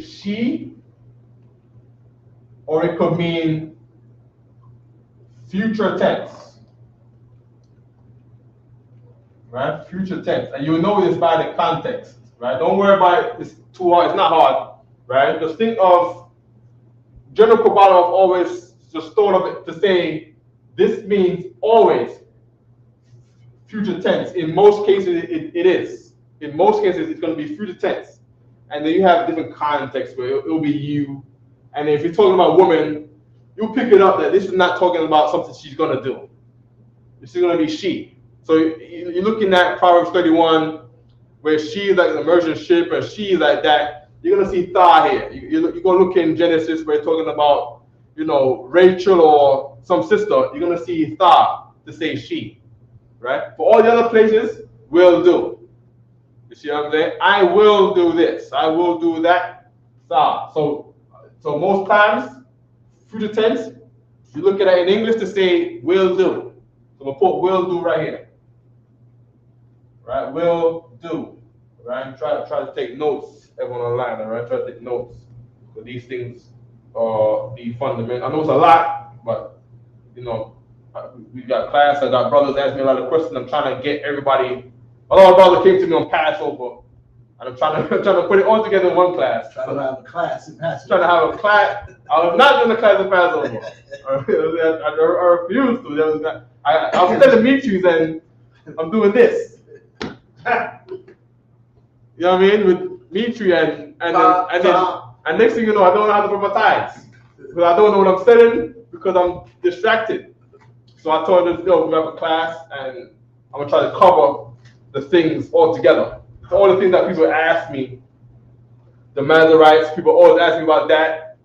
she, or it could mean future tense. Right? Future tense. And you'll know this by the context. Right? Don't worry about it. It's too hard. It's not hard. Right? Just think of General Kabbalah always just thought of it to say this means always future tense. In most cases, it is. In most cases, it's going to be future tense. And then you have different contexts where it'll be you. And if you're talking about woman, you'll pick it up that this is not talking about something she's going to do. This is going to be she. So you're looking at Proverbs 31, where she is like an immersion ship, and she is like that. You're going to see tha here. You're going to look in Genesis, where it's talking about, Rachel or some sister. You're going to see tha to say she. Right? For all the other places, will do. You see what I'm saying? I will do this. I will do that. Tha. So most times, future tense, you look at it in English to say will do. So we'll put will do right here. Right? Will do. Right? Try to take notes, everyone online, all right? Try to take notes. So these things are the fundamental. I know it's a lot, but we got class. I got brothers asking me a lot of questions. I'm trying to get everybody. A lot of brothers came to me on Passover, and I'm trying to put it all together in one class. Trying to have a class in Passover. Trying to have a class. I was not doing a class in Passover. I refused to. I was telling Demetrius, and I'm doing this. You know what I mean? With Dimitri and next thing you know, I don't know how to put my ties. Because I don't know what I'm selling because I'm distracted. So I told them, we have a class and I'm gonna try to cover the things all together. All the things that people ask me, the Mazarites, people always ask me about that.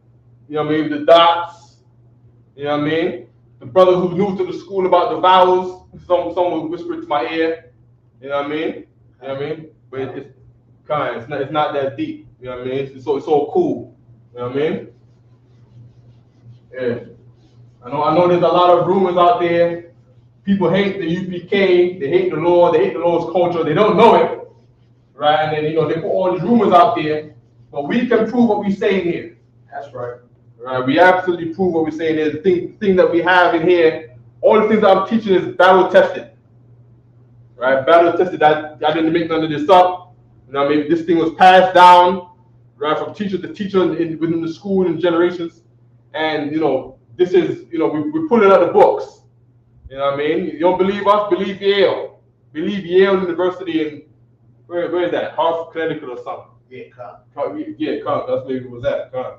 You know what I mean? The dots. You know what I mean? The brother who knew to the school about the vowels, someone whispered to my ear. You know what I mean? You know what I mean? But it's not that deep. You know what I mean? It's all cool. You know what I mean? Yeah. I know there's a lot of rumors out there. People hate the UPK, they hate the law, they hate the law's culture, they don't know it. Right? And then they put all these rumors out there. But we can prove what we're saying here. That's right. Right? We absolutely prove what we're saying here. The thing that we have in here, all the things that I'm teaching is battle tested. Right? Battle tested. I didn't make none of this up. You know what I mean? This thing was passed down, right, from teacher to teacher within the school and generations. And this is, we're pulling out the books. You know what I mean? You don't believe us? Believe Yale. Believe Yale University in where is that? Hartford, Connecticut or something. Yeah, come. Yeah, Con. That's where it was at. Con.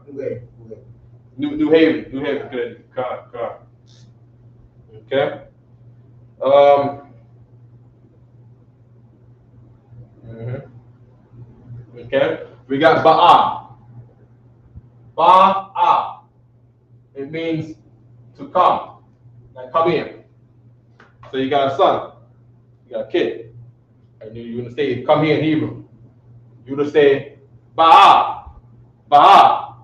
New New Haven, Connecticut. Con. Okay. Mhm. Okay. We got Ba'a. Ba'a. It means to come. Like come in. So you got a son. You got a kid. And you're gonna say come here in Hebrew. You're gonna say Ba'a. Ba'a.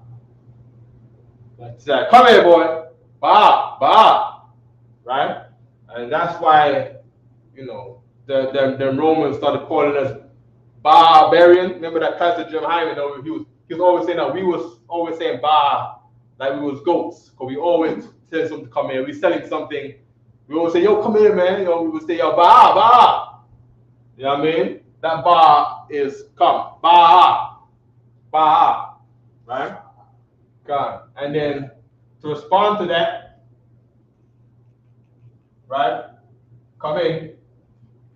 Like, come here, boy. Ba'a. Ba'a. Right? And that's why, the Romans started calling us barbarian. Remember that Pastor Jim Hyman? He was always saying that we was always saying bar like we was goats. Cause we always tell something to come here. We selling something. We always say, yo, come here, man. We would say, yo, bar. You know what I mean? That bar is come. Bar. Right? God. And then to respond to that, right? Come in.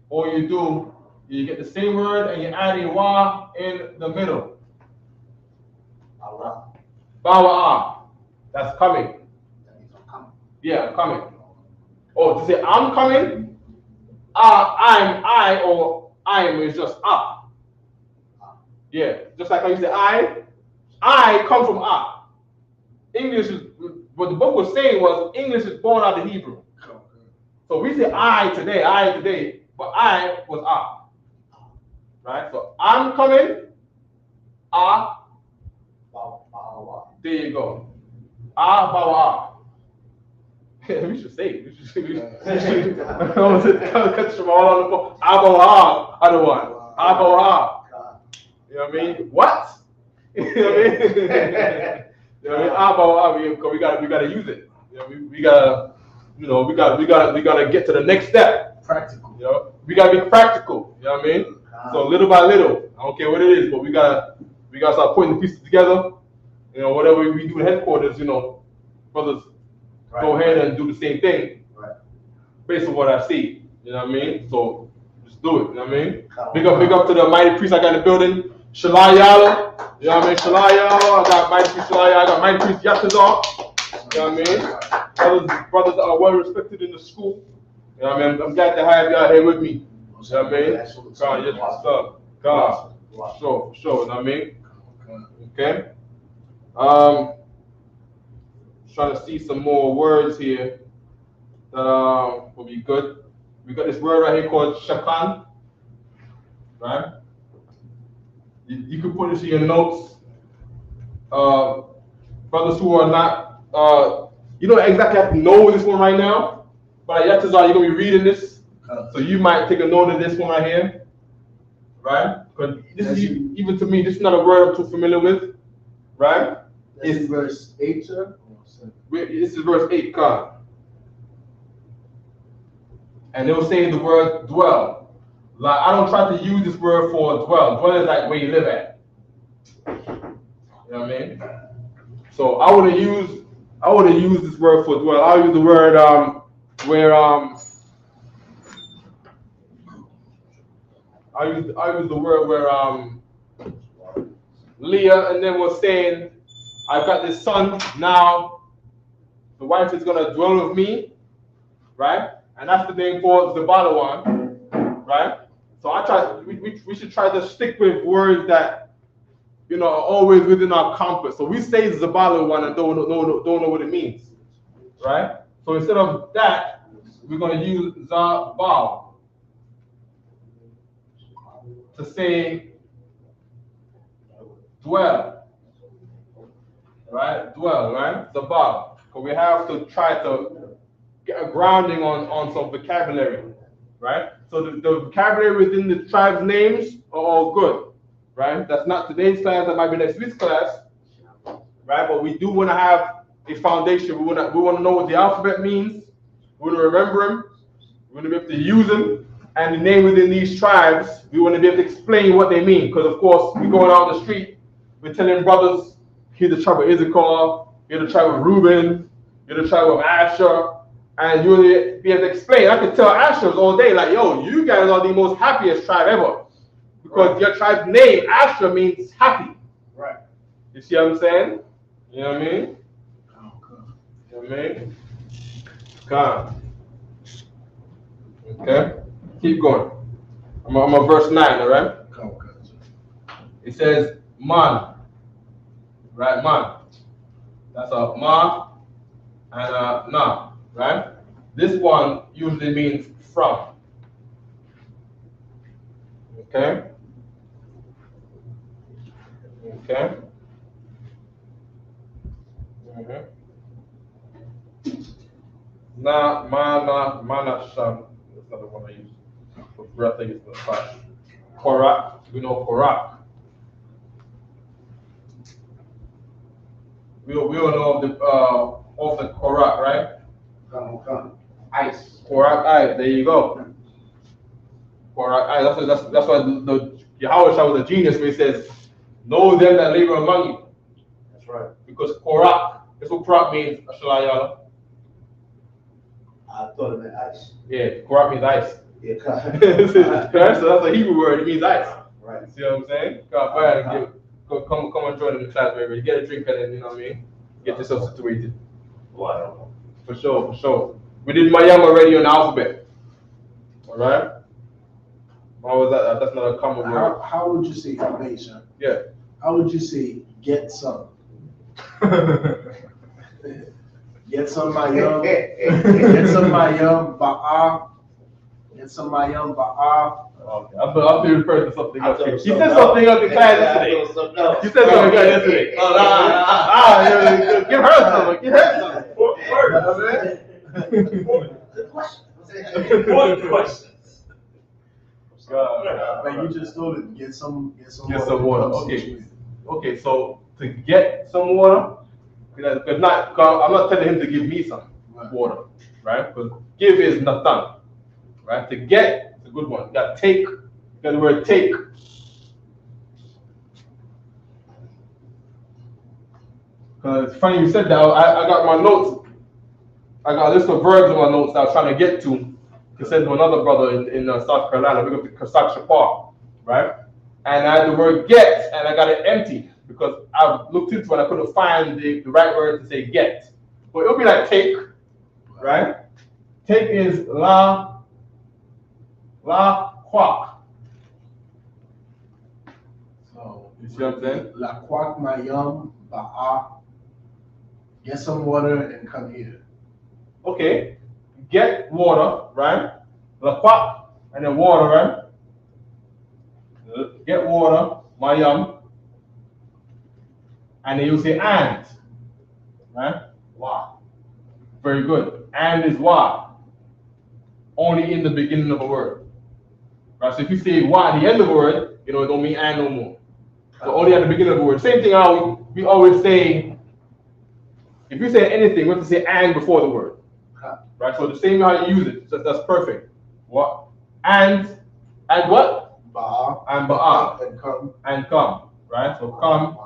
All you do, you get the same word and you add a wa in the middle. Bawa. That's coming. Yeah, I'm coming. Oh, to say I'm coming, I'm is just up. Yeah, just like how you say I come from up. English is what the book was saying was English is born out of Hebrew. So we say I today, but I was up. Right? So I'm coming, there you go. Bawa. We should say it. We should I want to catch them all on the phone. Bawa, other one. Bawa. You know what I mean? What? You know what I mean? You know what I mean? We gotta use it. We gotta get to the next step. Practical. We gotta be practical. You know what I mean? So little by little, I don't care what it is, but we gotta start putting the pieces together. Whatever we do in headquarters, brothers, go ahead and do the same thing. Right. Based on what I see. You know what I mean? So just do it. You know what I mean? Big up to the mighty priest I got in the building. Shalayala. You know what I mean? Shalayala. I got mighty priest Shalayala. I got mighty priest Yatazar. You know what I mean? Brothers are well respected in the school. You know what I mean? I'm glad to have y'all here with me. You know what I mean? God, yes, what's up? God. Sure. You know what I mean? Okay. Trying to see some more words here that will be good. We got this word right here called shakan. Right? You can put this in your notes. Brothers who are not, you don't exactly have to know this one right now, but Yatazar, you're going to be reading this. So you might take a note of this one right here. Right? Because this is, even to me, this is not a word I'm too familiar with. Right? It's verse 8, sir? This is verse 8, God. And they'll say the word dwell. Like, I don't try to use this word for dwell. Dwell is like where you live at. You know what I mean? So I would have used this word for dwell. I'll use the word where I use the word where Leah and them was saying, I've got this son now. The wife is gonna dwell with me, right? And that's the name for the Balawan, right? So we should try to stick with words that are always within our compass. So we say Zabalawan and don't know what it means, right? So instead of that, we're gonna use Zabal to say dwell, right? Dwell, right? Zabal. But we have to try to get a grounding on some vocabulary, right? So the vocabulary within the tribe's names are all good, right? That's not today's class, that might be next week's class, right? But we do want to have a foundation. We want to know what the alphabet means. We want to remember them. We want to be able to use them. And the name within these tribes, we want to be able to explain what they mean. Because of course, we going out the street, we're telling brothers, here's the tribe of Issachar, here's the tribe of Reuben, here's the tribe of Asher. And you'll be able to explain. I could tell Ashers all day, like, yo, you guys are the most happiest tribe ever. Because your tribe's name, Asher, means happy. Right. You see what I'm saying? You know what I mean? Oh, God. You know what I mean? God. Okay? Keep going. I'm on verse 9, all right? It says, man. Right, man. That's a ma and a na, right? This one usually means from. Okay? Okay? Na, mana, sham. That's not the one I use. For breath, I use the flash. Korak. We know Korak. We all know of the Korak, right? Come. Ice. Korak ice. There you go. Korak ice. That's why the Yahweh was a genius when he says, "Know them that labor among you." That's right. Because Korak. That's what Korak means. Ashalayala. I thought it meant ice. Yeah, Korak means ice. Yeah, so that's a Hebrew word. It means ice. Right. See what I'm saying? Go ahead and come and join in the class, baby. Get a drink and then, you know what I mean? Get yourself situated. Well, I don't know. For sure. We did Mayam already on the alphabet. Alright? How was that? That's not a common word. How would you say, sir? Yeah. How would you say, get some? Get some Mayam. Get some Mayam, Ba'a. Get some Mayam, Ba'a. Okay. I'll be referring to something else. He said something else in class yesterday. He said something else yesterday. Oh, give her some. Give her some. Good questions. But you just told it, get some water. Okay, so to get some water, because I'm not telling him to give me some water, right? Because give is Nathan, right? To get, it's a good one. You got take, you got the word take. Because it's funny you said that. I got my notes. I got a list of verbs in my notes that I was trying to get to send to another brother in South Carolina. We go to Kasach Park, right? And I had the word get, and I got it empty because I looked into it and I couldn't find the right word to say get. But it'll be like take, right? Take is la quack. So you see what I'm saying? La quack Mayam, Ba'a. Get some water and come here. Okay, get water, right? La quack and then water, right? Get water, Mayam. And then you say and, right? Wow. Very good. And is why. Only in the beginning of a word. Right? So if you say why at the end of a word, it don't mean and no more. So only at the beginning of a word. Same thing how we always say, if you say anything, we have to say and before the word. Right? So the same how you use it. So that's perfect. What? And what? Ba'a. And ba'a. And come. And come. Right? So come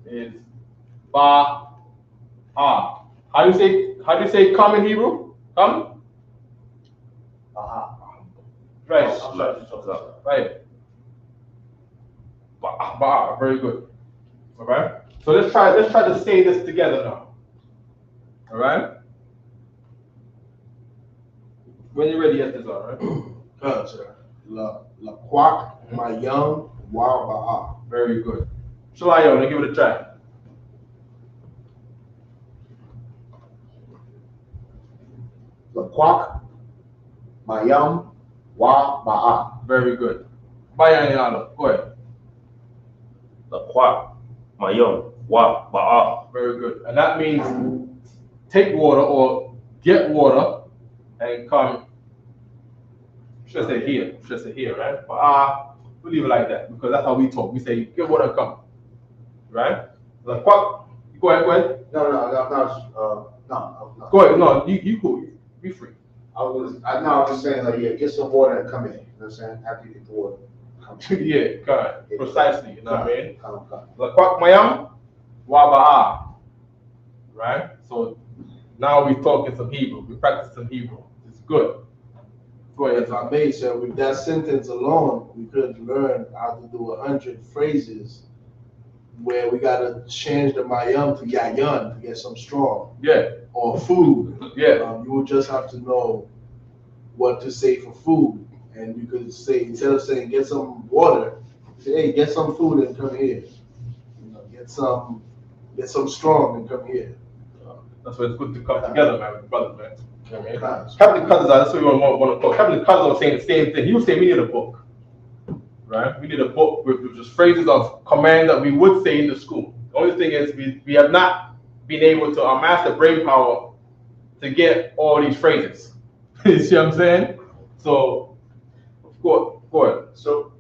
is ba ah. How do you say come in Hebrew? Come? Right. Right. Ba. Very good. Alright? So let's try to say this together now. Alright? When you're ready, yes, this alright? Good, sir. La quack Mayam, Wa Ba'a. Very good. Shalayo, now give it a try. La quack Mayam, Wa Ba'a. Very good. Bayaniala, go ahead. La quack, Mayom, Wa, Ba'a. Very good. And that means take water or get water and come. Should say here, right? But we'll leave it like that because that's how we talk. We say get water and come. Right? Like what? Go ahead. No. Go ahead. No, you cool. Be free. I was just saying, like, yeah, get some water and come in. You know what I'm saying? After you get the water, come in. Yeah, God. Precisely. You know what I mean? Come. Lakwak mayam waba'a. Right? So now we're talking some Hebrew. We practice some Hebrew. It's good. Go ahead. If I may, sir, with that sentence alone, we could learn how to do 100 phrases where we gotta change the mayam to yayan to get some strong. Yeah. Or food. Yeah. You will just have to know what to say for food. And you could say, instead of saying get some water, say, hey, get some food and come here. You know, get some strong and come here. That's why it's good to come together, man, with brothers, man. You know what I mean? Captain Cousins, that's what we want to call. Captain Cousins was saying the same thing. He was saying we need a book, right? We need a book with just phrases of command that we would say in the school. The only thing is we have not been able to amass the brain power to get all these phrases. You see what I'm saying? So, of course, go ahead. So,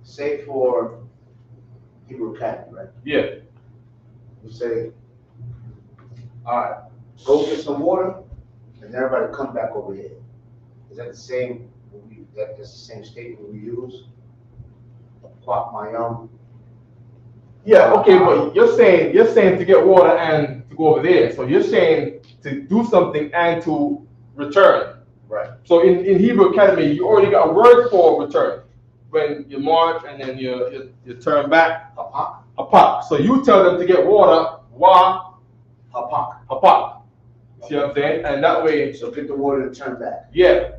say for Hebrew Academy, right? Yeah. You say, all right, go get some water, and everybody come back over here. Is that the same? That's the same statement we use? Quack mayam. Yeah. Okay, but you're saying to get water and to go over there. So you're saying to do something and to return. Right. So in Hebrew Academy, you already got a word for return. When you march and then you turn back. Hapak. Hapak. So you tell them to get water. Wa. Hapak. Hapak. You see what I'm saying? And that way. So get the water and turn back. Yeah.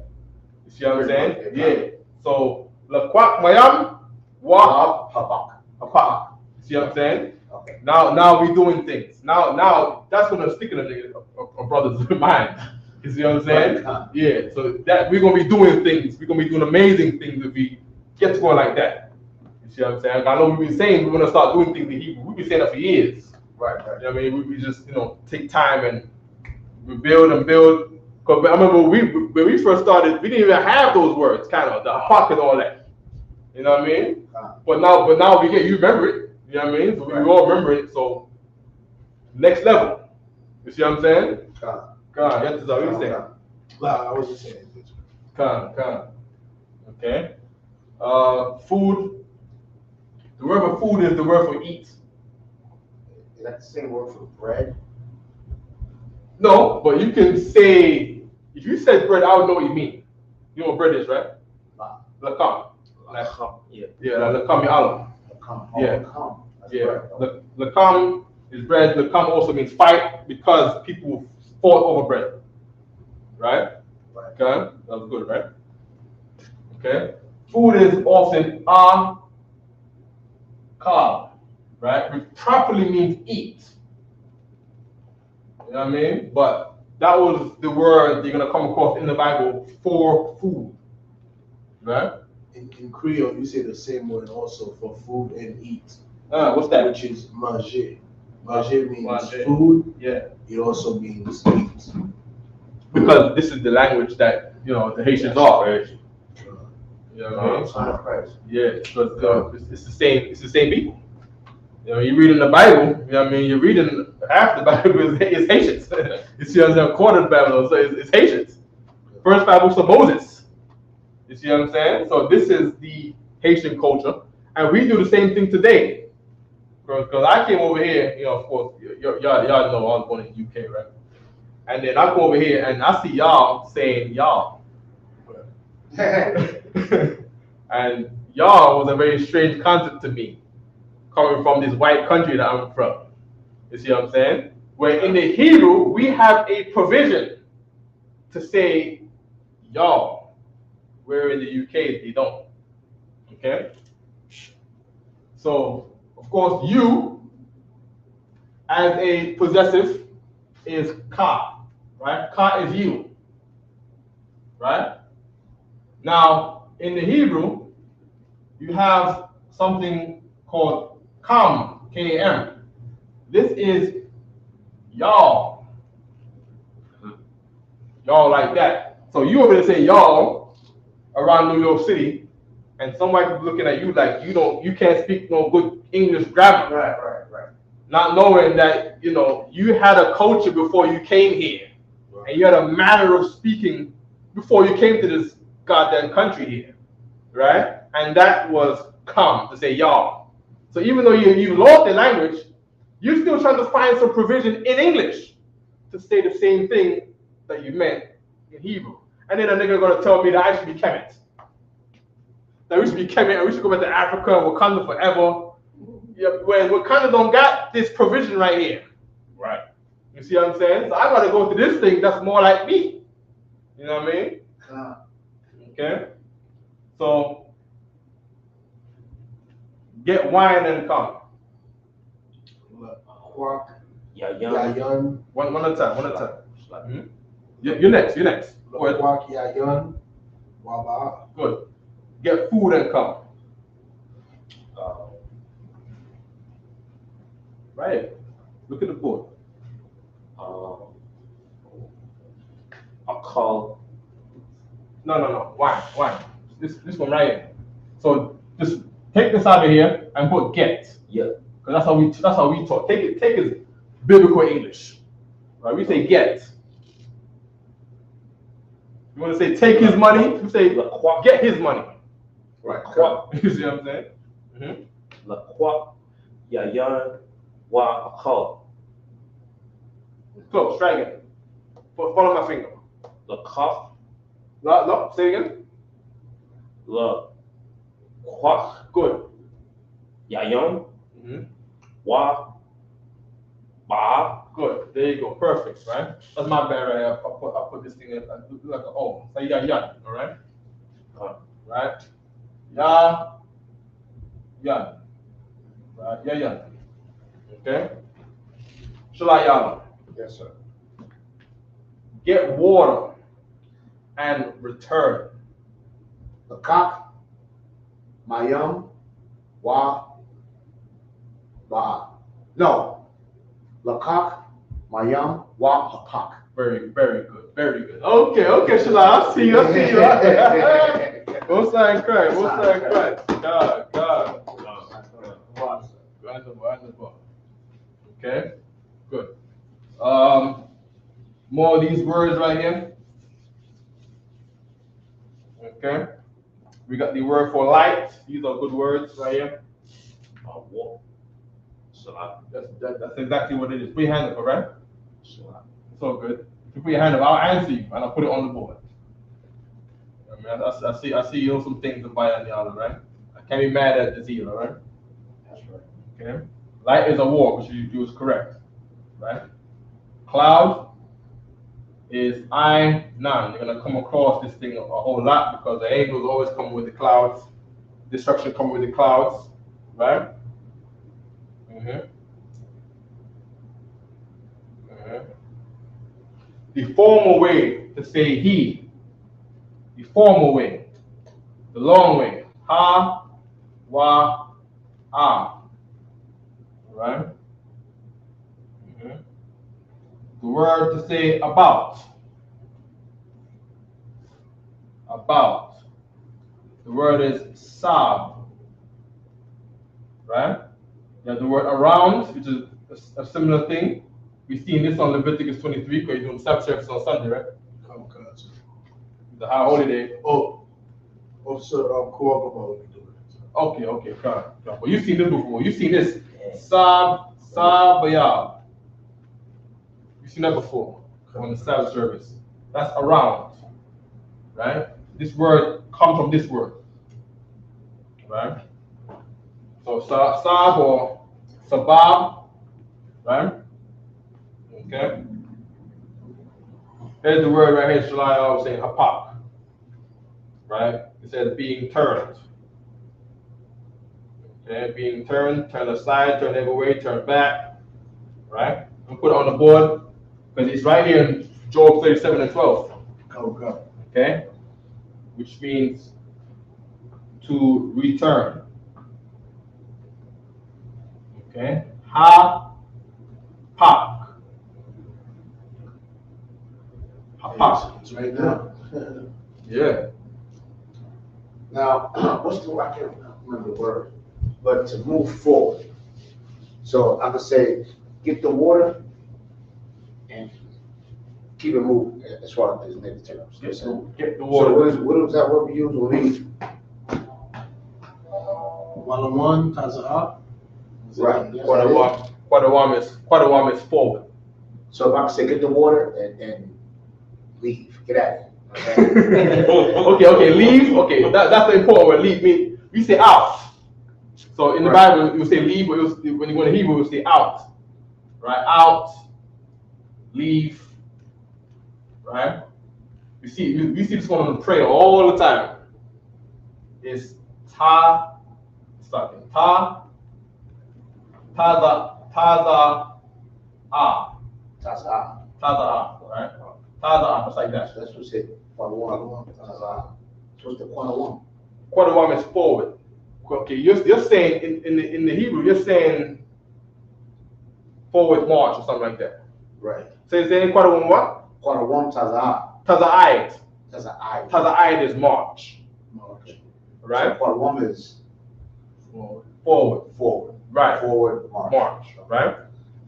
You see what I'm saying? Yeah. So la quack mayam. Wa. Hapak. Hapak. See what I'm saying? Okay. Now we doing things. Now that's gonna stick in a brother's mind. You see what I'm saying? Right. Yeah. So that we're gonna be doing things. We're gonna be doing amazing things if we get to going like that. You see what I'm saying? I know we've been saying we're gonna start doing things in Hebrew. We've been saying that for years. Right. You know what I mean? We just take time and we build and build. Cause I remember when we first started, we didn't even have those words, kind of the hapak and all that. You know what I mean? But now we get you remember it. You know what I mean? So we all remember it. So next level. You see what I'm saying? Come, get this out. What you saying? Nah, I was just saying this. Come. Okay. Food. The word for food is the word for eat. Is that the same word for bread? No, but you can say, if you said bread, I would know what you mean. You know what bread is, right? Lakam. Yeah. Yeah, lakam ya'alam. Yeah. Yeah. Lakam is bread. Lakam also means fight because people fought over bread. Right? Okay? That was good, right? Okay. Food is often carb, right? Which properly means eat. You know what I mean? But that was the word you're gonna come across in the Bible for food. Right? In Creole, you say the same word also for food and eat. What's that? Which is manger. Manger means Manger. food. Yeah. It also means eat. Because this is the language that the Haitians are. Right? You know what I mean? Yeah, because it's the same. It's the same people. You read in the Bible. You know what I mean? You're reading half the Bible is Haitians. You see what I'm saying? A quarter of the Bible, so it's Haitians. First Bible for Moses. You see what I'm saying? So this is the Haitian culture, and we do the same thing today. Because I came over here, of course, y'all know I was born in the UK, right? And then I come over here and I see y'all saying y'all. And y'all was a very strange concept to me, coming from this white country that I'm from. You see what I'm saying? Where in the Hebrew, we have a provision to say y'all, where in the UK, they don't. Okay? So, of course, you, as a possessive, is ka, right? Ka is you, right? Now, in the Hebrew, you have something called kam, K-A-M. This is y'all. Y'all like that. So you over there say y'all around New York City, and somebody looking at you like you can't speak no good English grammar. Right. Not knowing that, you had a culture before you came here. And you had a manner of speaking before you came to this goddamn country here. Right? And that was come to say y'all. So even though you lost the language, you're still trying to find some provision in English to say the same thing that you meant in Hebrew. and then a nigga gonna tell me that I should be Kemet. That we should be Kemet and we should go back to Africa and Wakanda forever. Yeah, when Wakanda don't got this provision right here. Right. You see what I'm saying? So I gotta go to this thing that's more like me. You know what I mean? Okay. So get wine and come. Quack, Yayan. Yayan, One at a time. One at a time. Mhm. You're next. You're next. Go ahead. Quack, Yayan, Waba, Good. Get food and come. Right. Look at the board. A call. No. Wine. This one right here. So just take this out of here and put get. Yeah. Because that's how we talk. Take it biblical English. Right? We say get. You want to say take his money? You say get his money. Right. You see what I'm saying? Mm-hmm. La Quack, Yayan, Wa a call. Close. Try again. Follow my finger. La Cough, No. Say it again. La Quack, Good. Yayan, Mm-hmm. Wa Ba. Good. There you go. Perfect. Right. That's my bad right here. I put this thing in. I do like an O. So you got yan. All right. Right. Ya. Yan. Right. Ya. Okay. Shalayama. yes sir. Get water and return. Lakak, Mayam, Wa, Ba. No. Lakak, Mayam, Wa, Hapak. Very good. Very good. Okay, Shalai. I see you. Most I cry. God. Wonderful. Okay, good. More of these words right here. Okay. We got the word for light. These are good words right here. Wa. Salat. That's exactly what it is. Put your hand up, all right? Salat. It's all good. If you put your hand up, I'll answer you and I'll put it on the board. I mean, I see you know some things about the other, right? I can't be mad at the zeal, all right? That's right. Okay. Light is a war, which you is correct, right? Cloud is I none. You're gonna come across this thing a whole lot because the angels always come with the clouds. Destruction come with the clouds, right? The formal way to say he. The formal way. The long way. Ha, wa, ah. Right? The word to say about. About. The word is sab. Right? You have the word around, which is a similar thing. We've seen this on Leviticus 23, because you're doing Sabbath service on Sunday, right? The high holiday. Cool. Okay, come. Well, you've seen this before. You've seen this. Sabayab. You've seen that before on the Sabbath service. That's around, right? This word comes from this word, right? So sab or sabab, right? Okay. Here's the word right here. Shalai always saying hapak, right? It says being turned. Okay, being turned, turn aside, turn every way, turn back, right? I'm put it on the board because it's right here in Job 37:12. Okay, which means to return. Okay, ha, pak, hapak. It's right now. Yeah. Now, what's the, I can't remember the word, but to move forward. So I could say, get the water and keep it moving as far as negative terms. Get the So water. what is that word we use when we? One-on-one, Kaza'a. Right. Quadawam is forward. So if I could say, get the water and leave, get out of Okay, leave. Okay, that's the important word. Leave mean we say out. So in the Bible, you say leave, but when you go to Hebrew, you say out. Right? Out, leave. Right? We see this one on the prayer all the time. It's ta, starting ta, taza, ah, right? Taza, just like that. That's what it. Quarter one. So it's the quarter one. Quarter one is forward. Okay, you're saying in the Hebrew, you're saying forward march or something like that. Right. So you're saying quarter one what? Quarter one taza. Taza'ayit. Taza. Taza'ayit is march. Okay. Right? So quarter one is Forward. Right. Forward march. Right?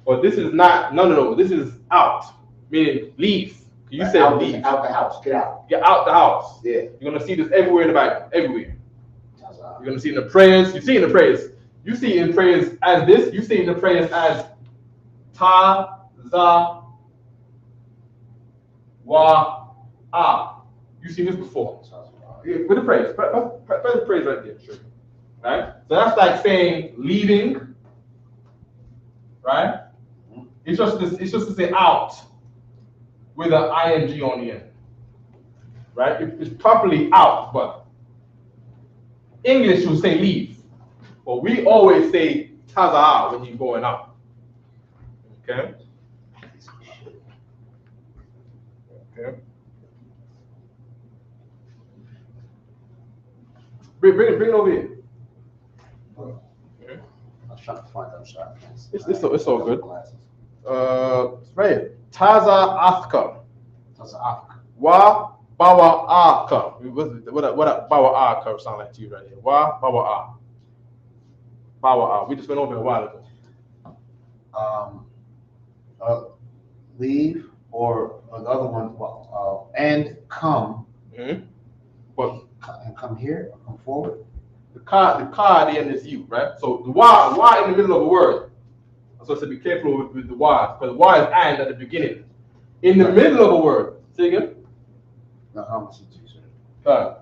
But this is not, no. This is out, meaning leave. You said out, leave. Out the house. Get out. Get out the house. Yeah. You're going to see this everywhere in the Bible. Everywhere. Taza. You're going to see it in the prayers. You see it in the prayers. You see it in prayers as this. You see it in the prayers as ta, za, wa, ah. You see this before. With the praise. Press the praise right there. Sure. Right? So that's like saying leaving. Right? It's just to say out with an ing on the end. Right? It's properly out, but English will say leave. But we always say taza'a when you're going out. Okay? Okay. Bring it over here. Okay. I was trying to find them. Sorry. It's all good. Right here. Taza Aska. Taza. Wa bawa aka. What bawa aka sound like to you right here? Wa bawa a. Bawa a. We just went over it a while ago. Leave or the other one. And come. Mm-hmm. But And come here. Come forward. the car at the end is you, right? So the why in the middle of a word. So I said be careful with the why, because why is and at the beginning. In the middle of a word. Say again. No, I'm listening to you, sir.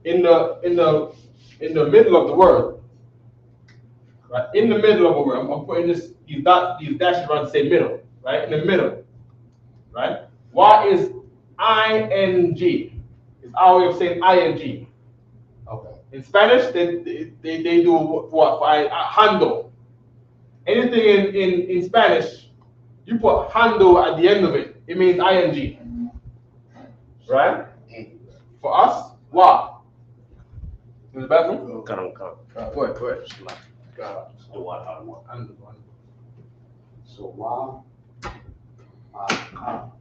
In the middle of the word. Right? In the middle of a word. I'm putting these dashes around to say middle. Right? In the middle. Right? Why is ing? It's our way of saying ing. Okay. In Spanish, they do what? Handle. Anything in Spanish, you put handle at the end of it. It means ing. Right? For us, what? In the bathroom? Come. Go ahead. Do what I want. So while come.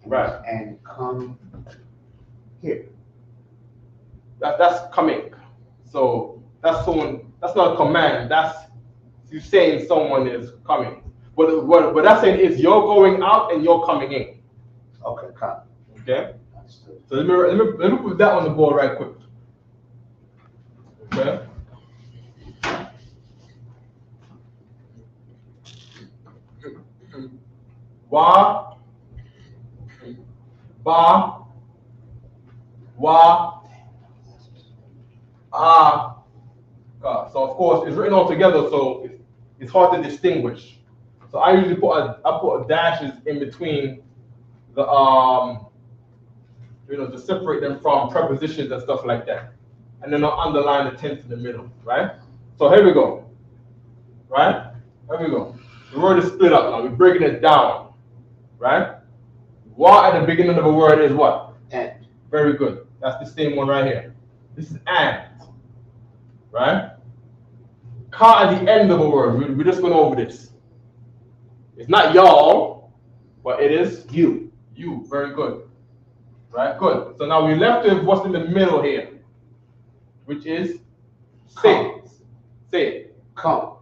Right. And come here. That's coming. So that's someone. That's not a command. That's you saying someone is coming. What that's saying is you're going out and you're coming in. Okay, come. Okay. Understood. So let me put that on the board right quick. Okay. Wa, ba, wa, ah. So of course it's written all together, so it's hard to distinguish. So I usually put dashes in between the to separate them from prepositions and stuff like that, and then I'll underline the tense in the middle, right? So here we go, right? Here we go. The word is split up now. We're breaking it down, right? Wa at the beginning of a word is what? And. Very good. That's the same one right here. This is and, right? Ka at the end of a word. We just went over this. It's not y'all, but it is you. You. Very good. Right? Good. So now we left with what's in the middle here, which is say. Say. Come.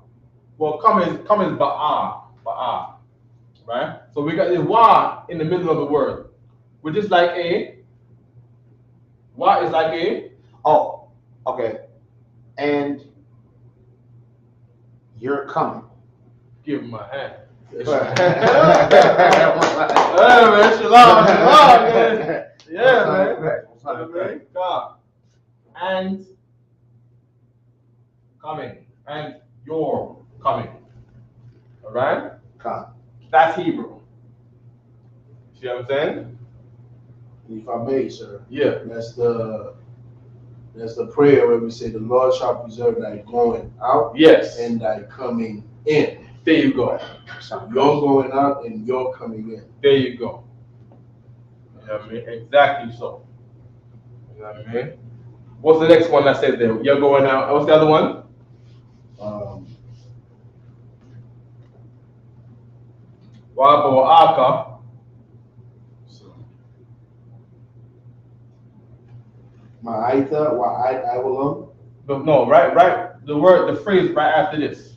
Well, come is ba'a, right? So we got this wa in the middle of the word, which is like a. Wa is like a. Oh, okay. And you're coming. Give him a hand. Hey, Hey, man, shalom, man. Yeah, man. Right. Okay, come. And coming. And you're coming. All right? Come. That's Hebrew. See what I'm saying? If I may, sir. Yeah. That's the prayer where we say the Lord shall preserve thy going out Yes. and thy coming in. There you go. So you're going out and you're coming in. There you go. You know what I mean? Exactly so. You know what I mean? What's the next one that says there? You're going out. What's the other one? Wabo Aka. Ma'aita wa will. No, right. The phrase right after this.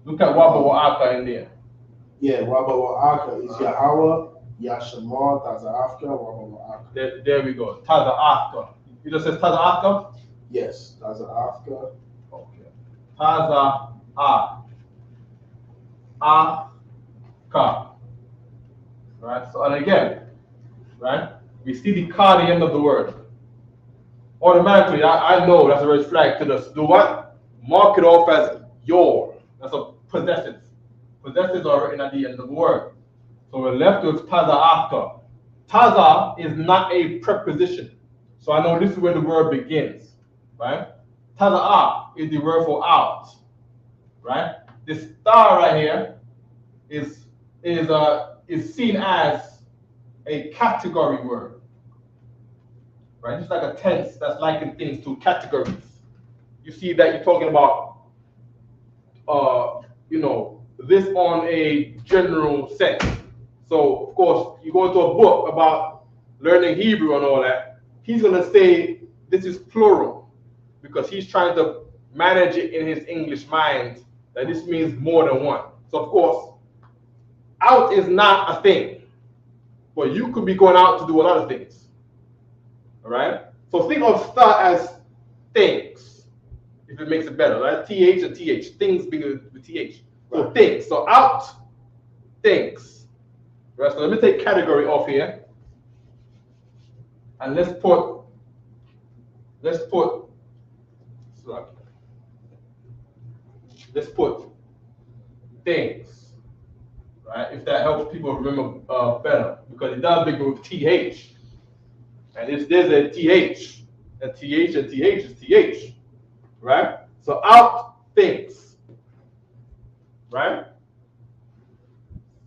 Look at Wabo Aka in there. Yeah, Waba wa Aka is Yahweh, Yashamar, Tazafka, Waba wa Aka. There we go. Taza Aka. It just says Taza Aka? Yes, Tazafka. Okay. Taza Aka. Right? So, and again, right? We see the ka at the end of the word. Automatically, I know that's a red flag to just do what? Mark it off as your. That's a possessive. Possessives are written at the end of the word. So we're left with taza after. Taza is not a preposition. So I know this is where the word begins. Right? Taza is the word for out. Right? This star right here is seen as a category word. Right? Just like a tense that's likened things to categories. You see that you're talking about this on a general sense. So of course you go into a book about learning Hebrew and all that, he's gonna say this is plural because he's trying to manage it in his English mind that this means more than one. So of course, out is not a thing, but you could be going out to do a lot of things. All right. So think of sta as things, if it makes it better, right? TH and TH, things being with TH. So Right. things. So out, things. Right. So let me take category off here, and let's put things. Right. If that helps people remember better, because it does begin with TH. And if there's a TH, and TH and TH is TH, right? So out things, right?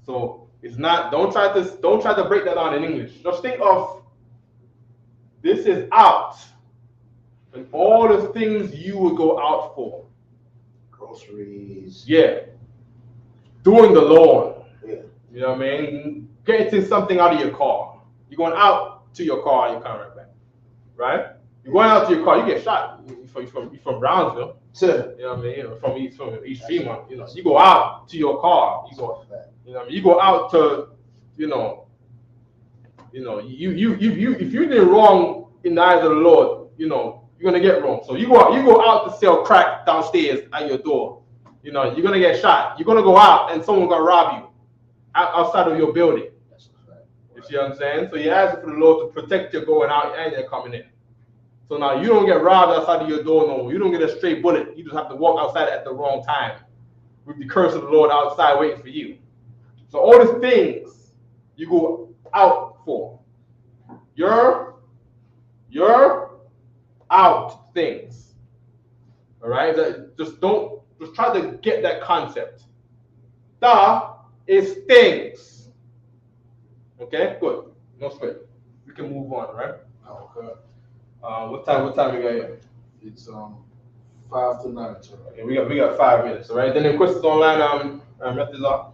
So it's not. Don't try to break that down in English. Just think of this is out, and all the things you would go out for. Groceries. Yeah. Doing the lawn. Yeah. You know what I mean? Getting something out of your car. You're going out to your car and you're coming right back. Right? You're going out to your car, you get shot. You're from Brownsville. Sir. You know what I mean? From East Fremont. You know, you go out to your car. You go. You know what I mean? You go out to, if you did wrong in the eyes of the Lord, you're gonna get wrong. So you go out to sell crack downstairs at your door. You're gonna get shot. You're gonna go out and someone's gonna rob you outside of your building. You see what I'm saying? So you're asking for the Lord to protect your going out and your coming in. So now you don't get robbed outside of your door no more. You don't get a stray bullet. You just have to walk outside at the wrong time with the curse of the Lord outside waiting for you. So all these things you go out for. You're out things. All right? Just try to get that concept. Da is things. Okay, good. No sweat. We can move on, right? Okay. What time we got here? It's 5 to 9. Sir. Okay, we got 5 minutes, all right? Then the questions online, methods are.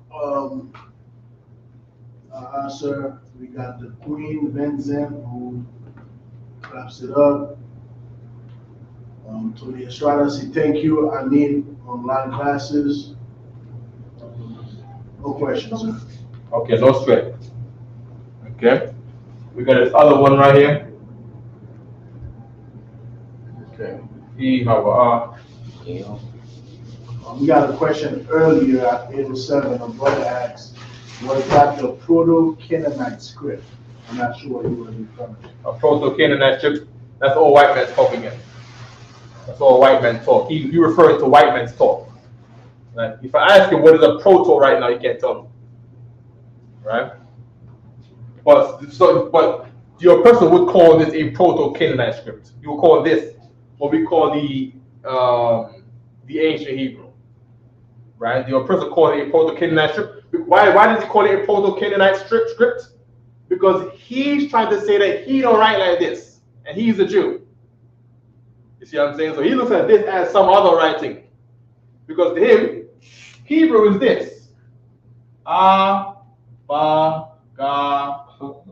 Sir, we got the Queen Vincent who claps it up. Tony Estrada say thank you. I need online classes. No questions, sir. Okay, no sweat. Okay. We got this other one right here. Okay. We got a question earlier at 807. A brother asked, was that the Proto-Canaanite script? I'm not sure what you were referring to. A Proto-Canaanite script. That's all white man's talking in. That's all white man talk. He referring to white man's talk. Right? If I ask him what is a proto right now, he can't tell me. Right? But your person would call this a Proto-Canaanite script. You would call this what we call the ancient Hebrew. Right? Your person called it a Proto-Canaanite script. Why does he call it a Proto-Canaanite script? Because he's trying to say that he don't write like this, and he's a Jew. You see what I'm saying? So he looks at this as some other writing. Because to him, Hebrew is this. A, ba, ga,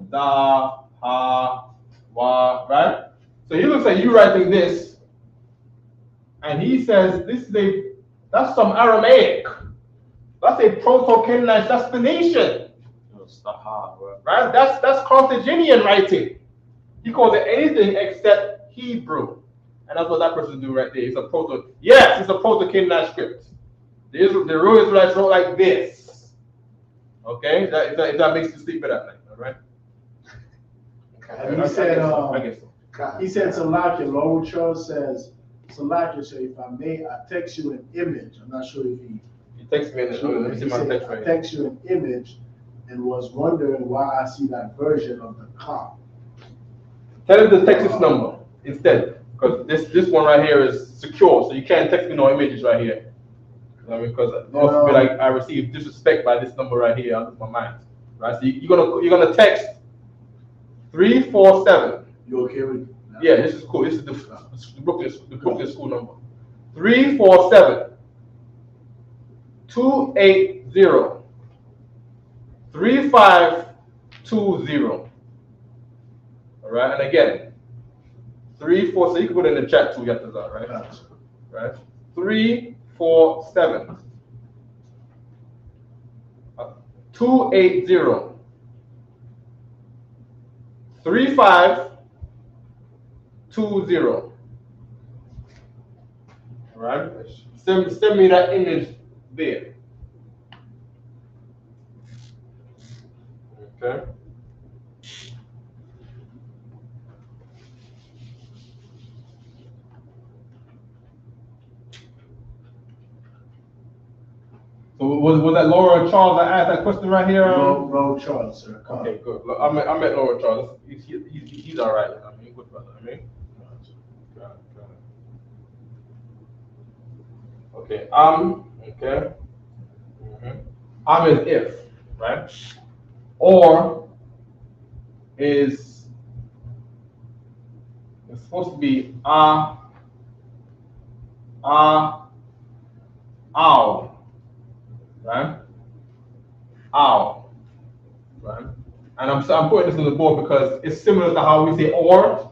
da, ha, wa, right? So he looks at you writing this, and he says, that's some Aramaic. That's a Proto-Canaanite, that's Phoenician. Right? That's Carthaginian writing. He calls it anything except Hebrew. And that's what that person do right there. It's a Proto-Canaanite script. The real Israelites wrote like this. Okay? If that makes you sleep better at night, all right? And he said, he said, Salakia, Lord Charles says, Salakia, so if I may, I text you an image. I'm not sure if he text me let me see my text right I text you an image and was wondering why I see that version of the car. Tell him to text this number instead. Because this one right here is secure, so you can't text me no images right here. You know what I mean? Because I receive disrespect by this number right here. I lose my mind. Right? So you're gonna text 347. You okay with it? Yeah, this is cool. This is the Brooklyn school number. 347 280 3520. All right, and again, 34. So you can put it in the chat too, Yatazar, right? Right. 347 280 3520. All right. Send me that image there. Okay. So was that Laura Charles that asked that question right here? Laura Charles, sir. Okay, good. I met Laura Charles. He's all right. I mean, good brother. I mean. Okay. Okay. Is if, right? Or is it's supposed to be ow, right? Ow, right? And I'm putting this on the board because it's similar to how we say or.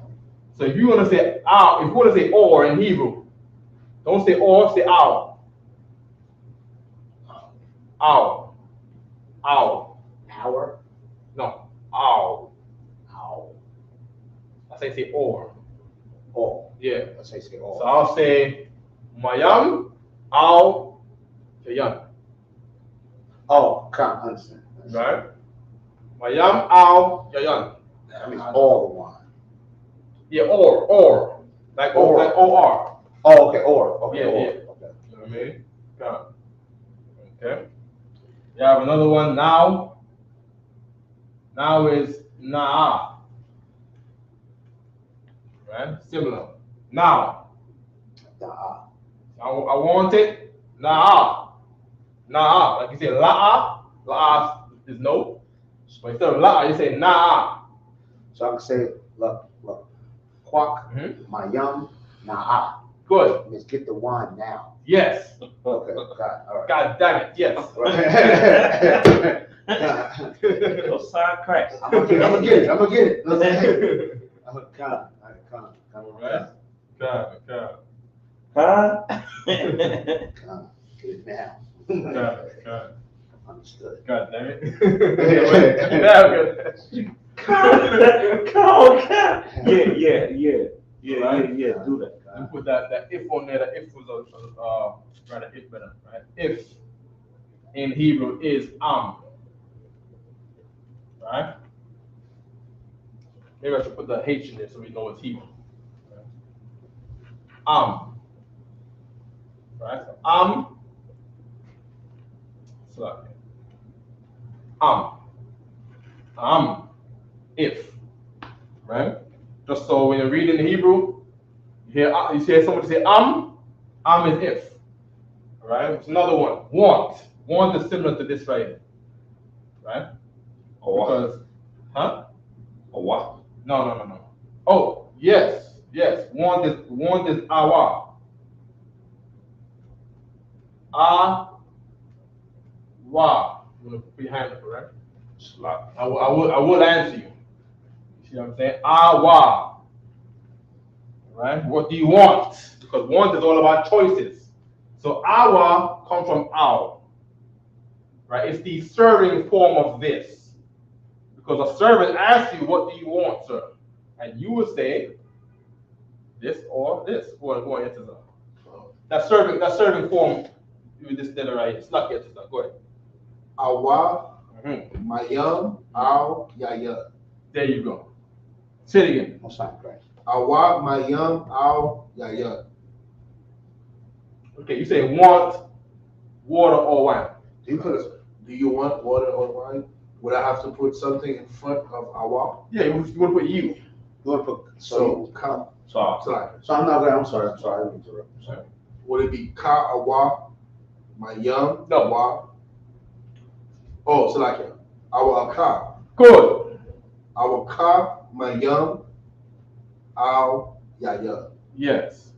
So if you want to say ow, if you want to say or in Hebrew, don't say or, say ow. Ow. Ow. Hour? No. Ow. Ow. I say or. Or. Yeah. Let's say or. So I'll say Mayam, ow, Yayan. Oh, can't understand. Right? Mayam, ow, Yayan. That means all the one. Yeah, or. Like Or. Like OR. Oh, okay, or. Okay, Yeah, or. yeah. Okay. You know what I mean? Okay. You have another one now. Now is nah. Right? Similar. Now. Da. I want it. Nah. Nah. Like you say la'a. La'a is no. But instead of la'a, you say nah. So I can say, look, quack, mayam, na'a. Good. Let's get the one now. Yes. Okay, all right. God damn it. Yes. Those side cracks. I'm gonna get it. Let's say, come. Right? God. Huh? Come, get it now. God. Understood. God damn it. Now good. Yeah, do that. You put that if on there. That if was right. If better, right? If in Hebrew is am. Right? Maybe I should put the H in there so we know it's Hebrew. Right? So, if, right? Just so when you're reading the Hebrew, you hear somebody say is if. All right? It's another one. Want. Want is similar to this right here. Right? Because, huh? Or what? No. Oh, yes. Want is awa. Awa. You want to put your hand up, right? I will answer you. You see what I'm saying? Awa. Right? What do you want? Because want is all about choices. So awa comes from ow. Right? It's the serving form of this. Because a servant asks you, what do you want, sir? And you would say, this or this. Or it is that serving form with this letter right here. It's not yet. Go ahead. Awa, mayam, aw, yaya. There you go. Say it again. Most not correct. Awa, mayam, aw, yaya. Okay, you say want water or wine. Do you want water or wine? Would I have to put something in front of awa? Yeah, you want to put you. You want to put, So, ka, So, so I'm not gonna, I'm sorry, I didn't interrupt. sorry. would it be ka, awa, mayam, No. awa? Oh, so like awa ka. Good. Awa ka, mayam, aw, yaya. Yes.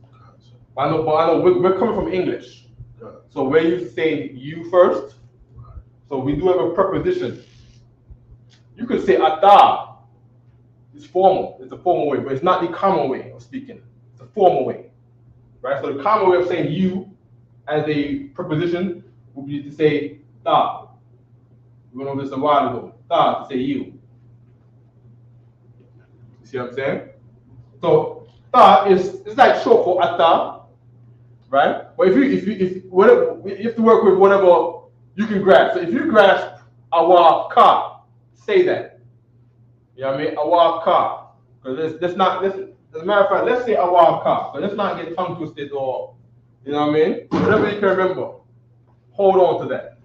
I know, we're coming from English. So we're used to saying you first. So we do have a preposition. You could say ata. It's formal. It's a formal way, but it's not the common way of speaking. It's a formal way. Right? So the common way of saying you as a preposition would be to say ta. We went over this a while ago. Ta, to say you. You see what I'm saying? So ta is like short for ata, right? But if whatever, you have to work with whatever you can grasp. So if you grasp awa ka, say that. You know what I mean? Awa ka. Because that's not this. As a matter of fact, let's say awa ka. But let's not get tongue twisted or, you know what I mean? Whatever you can remember, hold on to that.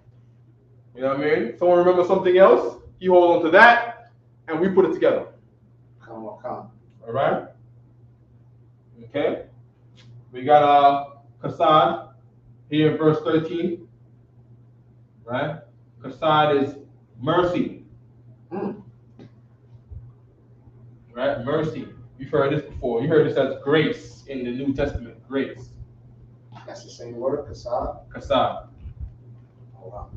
You know what I mean? Someone remember something else, you hold on to that, and we put it together. Come. All right? Okay? We got kasad here in verse 13. Right? Kasad is mercy. Right? Mercy. You've heard this before. You heard this as grace in the New Testament. Grace. That's the same word, kasad. Kasad. Oh, wow.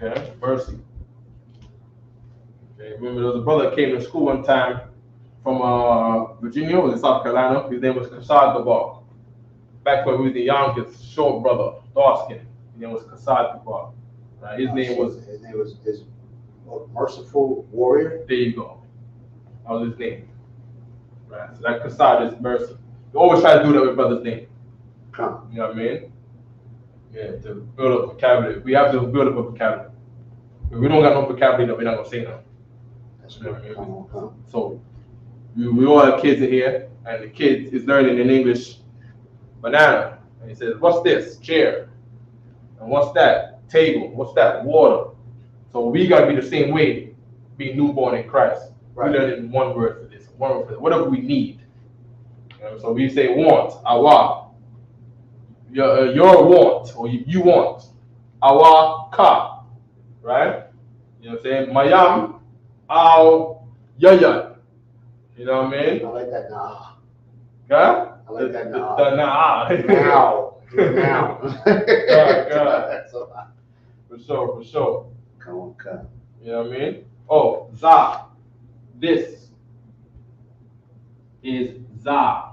Okay? Mercy. Okay, remember there was a brother that came to school one time from Virginia, or South Carolina. His name was Kasad Gabar. Back when we was the youngest, short brother, dark skin. His name was Kasad Gabar. Right? His name was Merciful Warrior. There you go. That was his name. Right? So that Kasad is mercy. We always try to do that with brother's name. Come. You know what I mean? Yeah, to build up vocabulary. We have to build up a vocabulary. If we don't got no vocabulary, then we're not gonna say nothing. That's You know right. what I mean? Come. So we all have kids in here, and the kid is learning in English banana. And he says, what's this? Chair. And what's that? Table. What's that? Water. So we gotta be the same way, being newborn in Christ. Right. We learn in one word for this, one word for that, whatever we need. You know, so we say want, awa. Your want, or you want. Awa ka. Right? You know what I'm saying? Mayam, aw, yaya. You know what I mean? I like that now. Huh? I like that now. The nah. Now. Now. God. So, For sure. come. You know what I mean? Oh, za. This is za.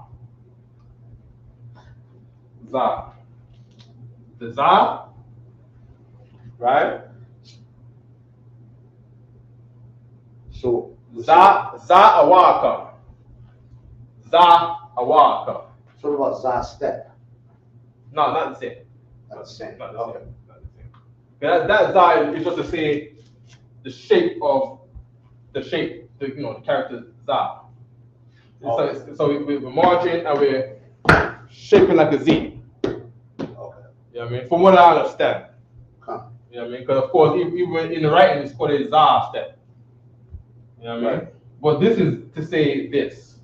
Za. The za, right? So, Za awaka. Za awaka. what about za step? No, not the same. That's the same. Not the Okay. same. Not the same. That za is just to say the shape of the shape, the character Za. Okay. So we're marching and we're shaping like a Z. Okay. You know what I mean? From what I understand. Huh. You know what I mean? Because of course, even in the writing, it's called a Za step. You know what I mean? Right. But this is to say this.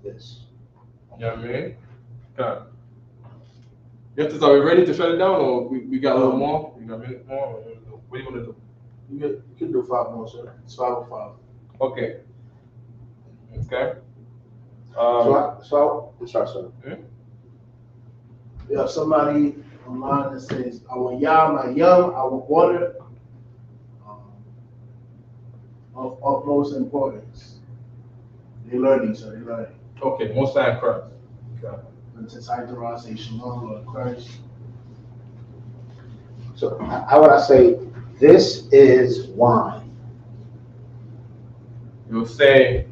This. You know what I mean? Okay. Yes, are we ready to shut it down, or we got a little more? We got a minute more? Or what do you want to do? You can do 5 more, sir. It's 5:05. Okay. Okay. So I'm sorry, sir. We have somebody online that says, I want Yah, my young, I want water. Of utmost importance. They're learning, sir. They're learning. Okay, most time Christ. Okay. And to cite the Torah, say Shalom, Lord Christ. So how would I say, this is wine? You'll say,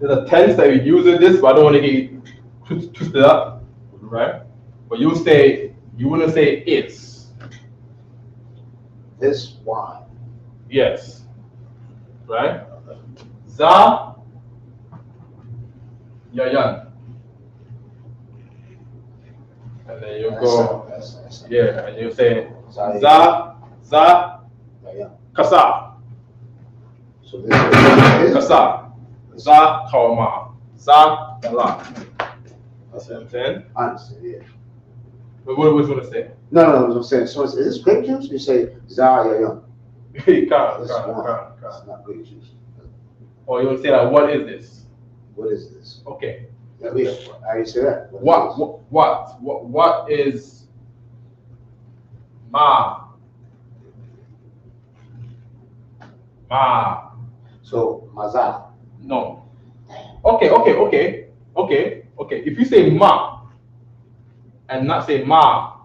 there's a tense that we use in this, but I don't want to get you twisted up, right? But you wouldn't say it's. This wine. Yes. Right? Za, yayan. And then you go, yeah, and you say, za, Yeah. kasa, So this is kasa, za, kawama, za, dala. That's what I'm saying. I understand, yeah. But what was you want to say? No, I'm saying, so is this grape juice? You say Za Yayam. It's not grape juice. Or you want to say like, what is this? What is this? Okay. How do you say that? What is ma? So Maza. No. Okay. If you say ma and not say ma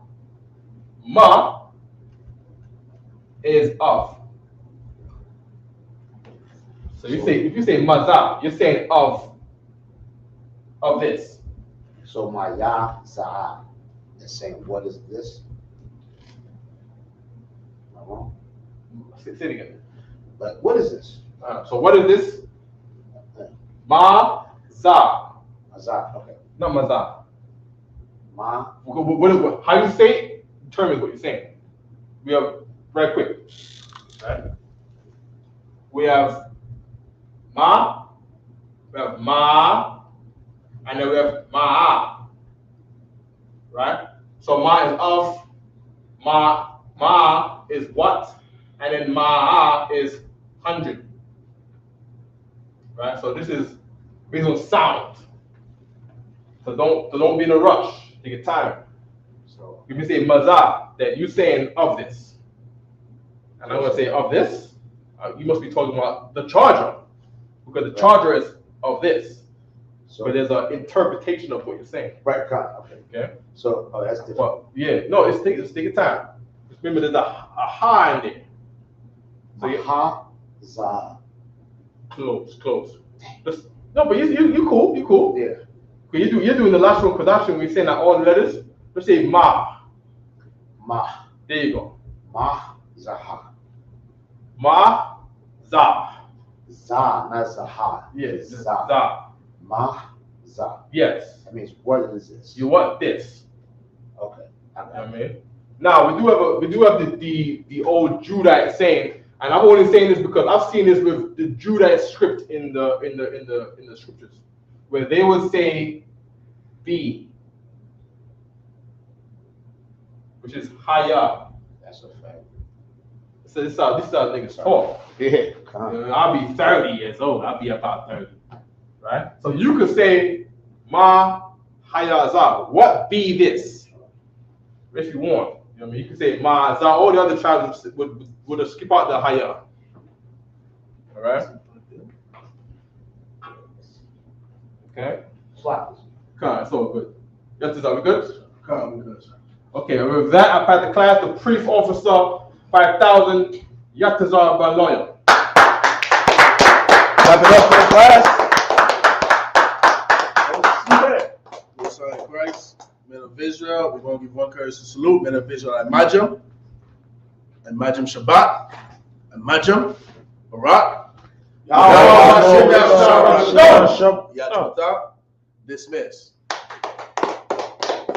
is of. So if you say maza, you're saying of this. So Maya Zaha is saying, what is this? Am I wrong? Say it again. But what is this? So what is this? Ma-za. Maza, okay. Not maza. Ma. How you say it determines what you're saying. We have, right quick. Right? We have ma, and then we have ma. Right? So ma is of, ma is what, and then ma is 100. Right? So this is based on sound. So don't be in a rush. Take your time. So if you say maza, that you're saying of this. And I'm gonna say of this, you must be talking about the charger. Because the charger is of this. So But there's an interpretation of what you're saying. right, okay. Okay? So that's different. Well, yeah, no, take your time. Just remember there's a ha in there. So you Ha Za. close. Just, no, but you cool. Yeah. You're doing the Lashawan Qadash when we're saying that all the letters. Let's say ma. Ma. There you go. Ma Zaha. Ma, za. Za, not Zaha. Yes, Za. za. Ma Za. Yes. That means what is this? You want this. Okay. You know what I mean? Now we do have the old Judite saying, and I'm only saying this because I've seen this with the Judite script in the scriptures, where they would say B, which is higher. That's a fact. So this is how niggas talk. Yeah. I'll be 30 years old. I'll be about 30, right? So you could say ma hayaza. What be this? If you want. You know what I mean? You can say ma za. All the other tribes would skip out the haya. All right. Okay. Flowers. Okay, it's all good. Yes, are we good? Come, good, sir. Okay, and with that, I pass the class to Police Officer 5000 Yatazar Baloya. Clap it up for the class. Most High Christ, men of Israel, we're going to give one courtesy salute. Men of Israel, Imajam Shabbat, Imajam, Barak. Yahweh, Yahweh, Dismiss.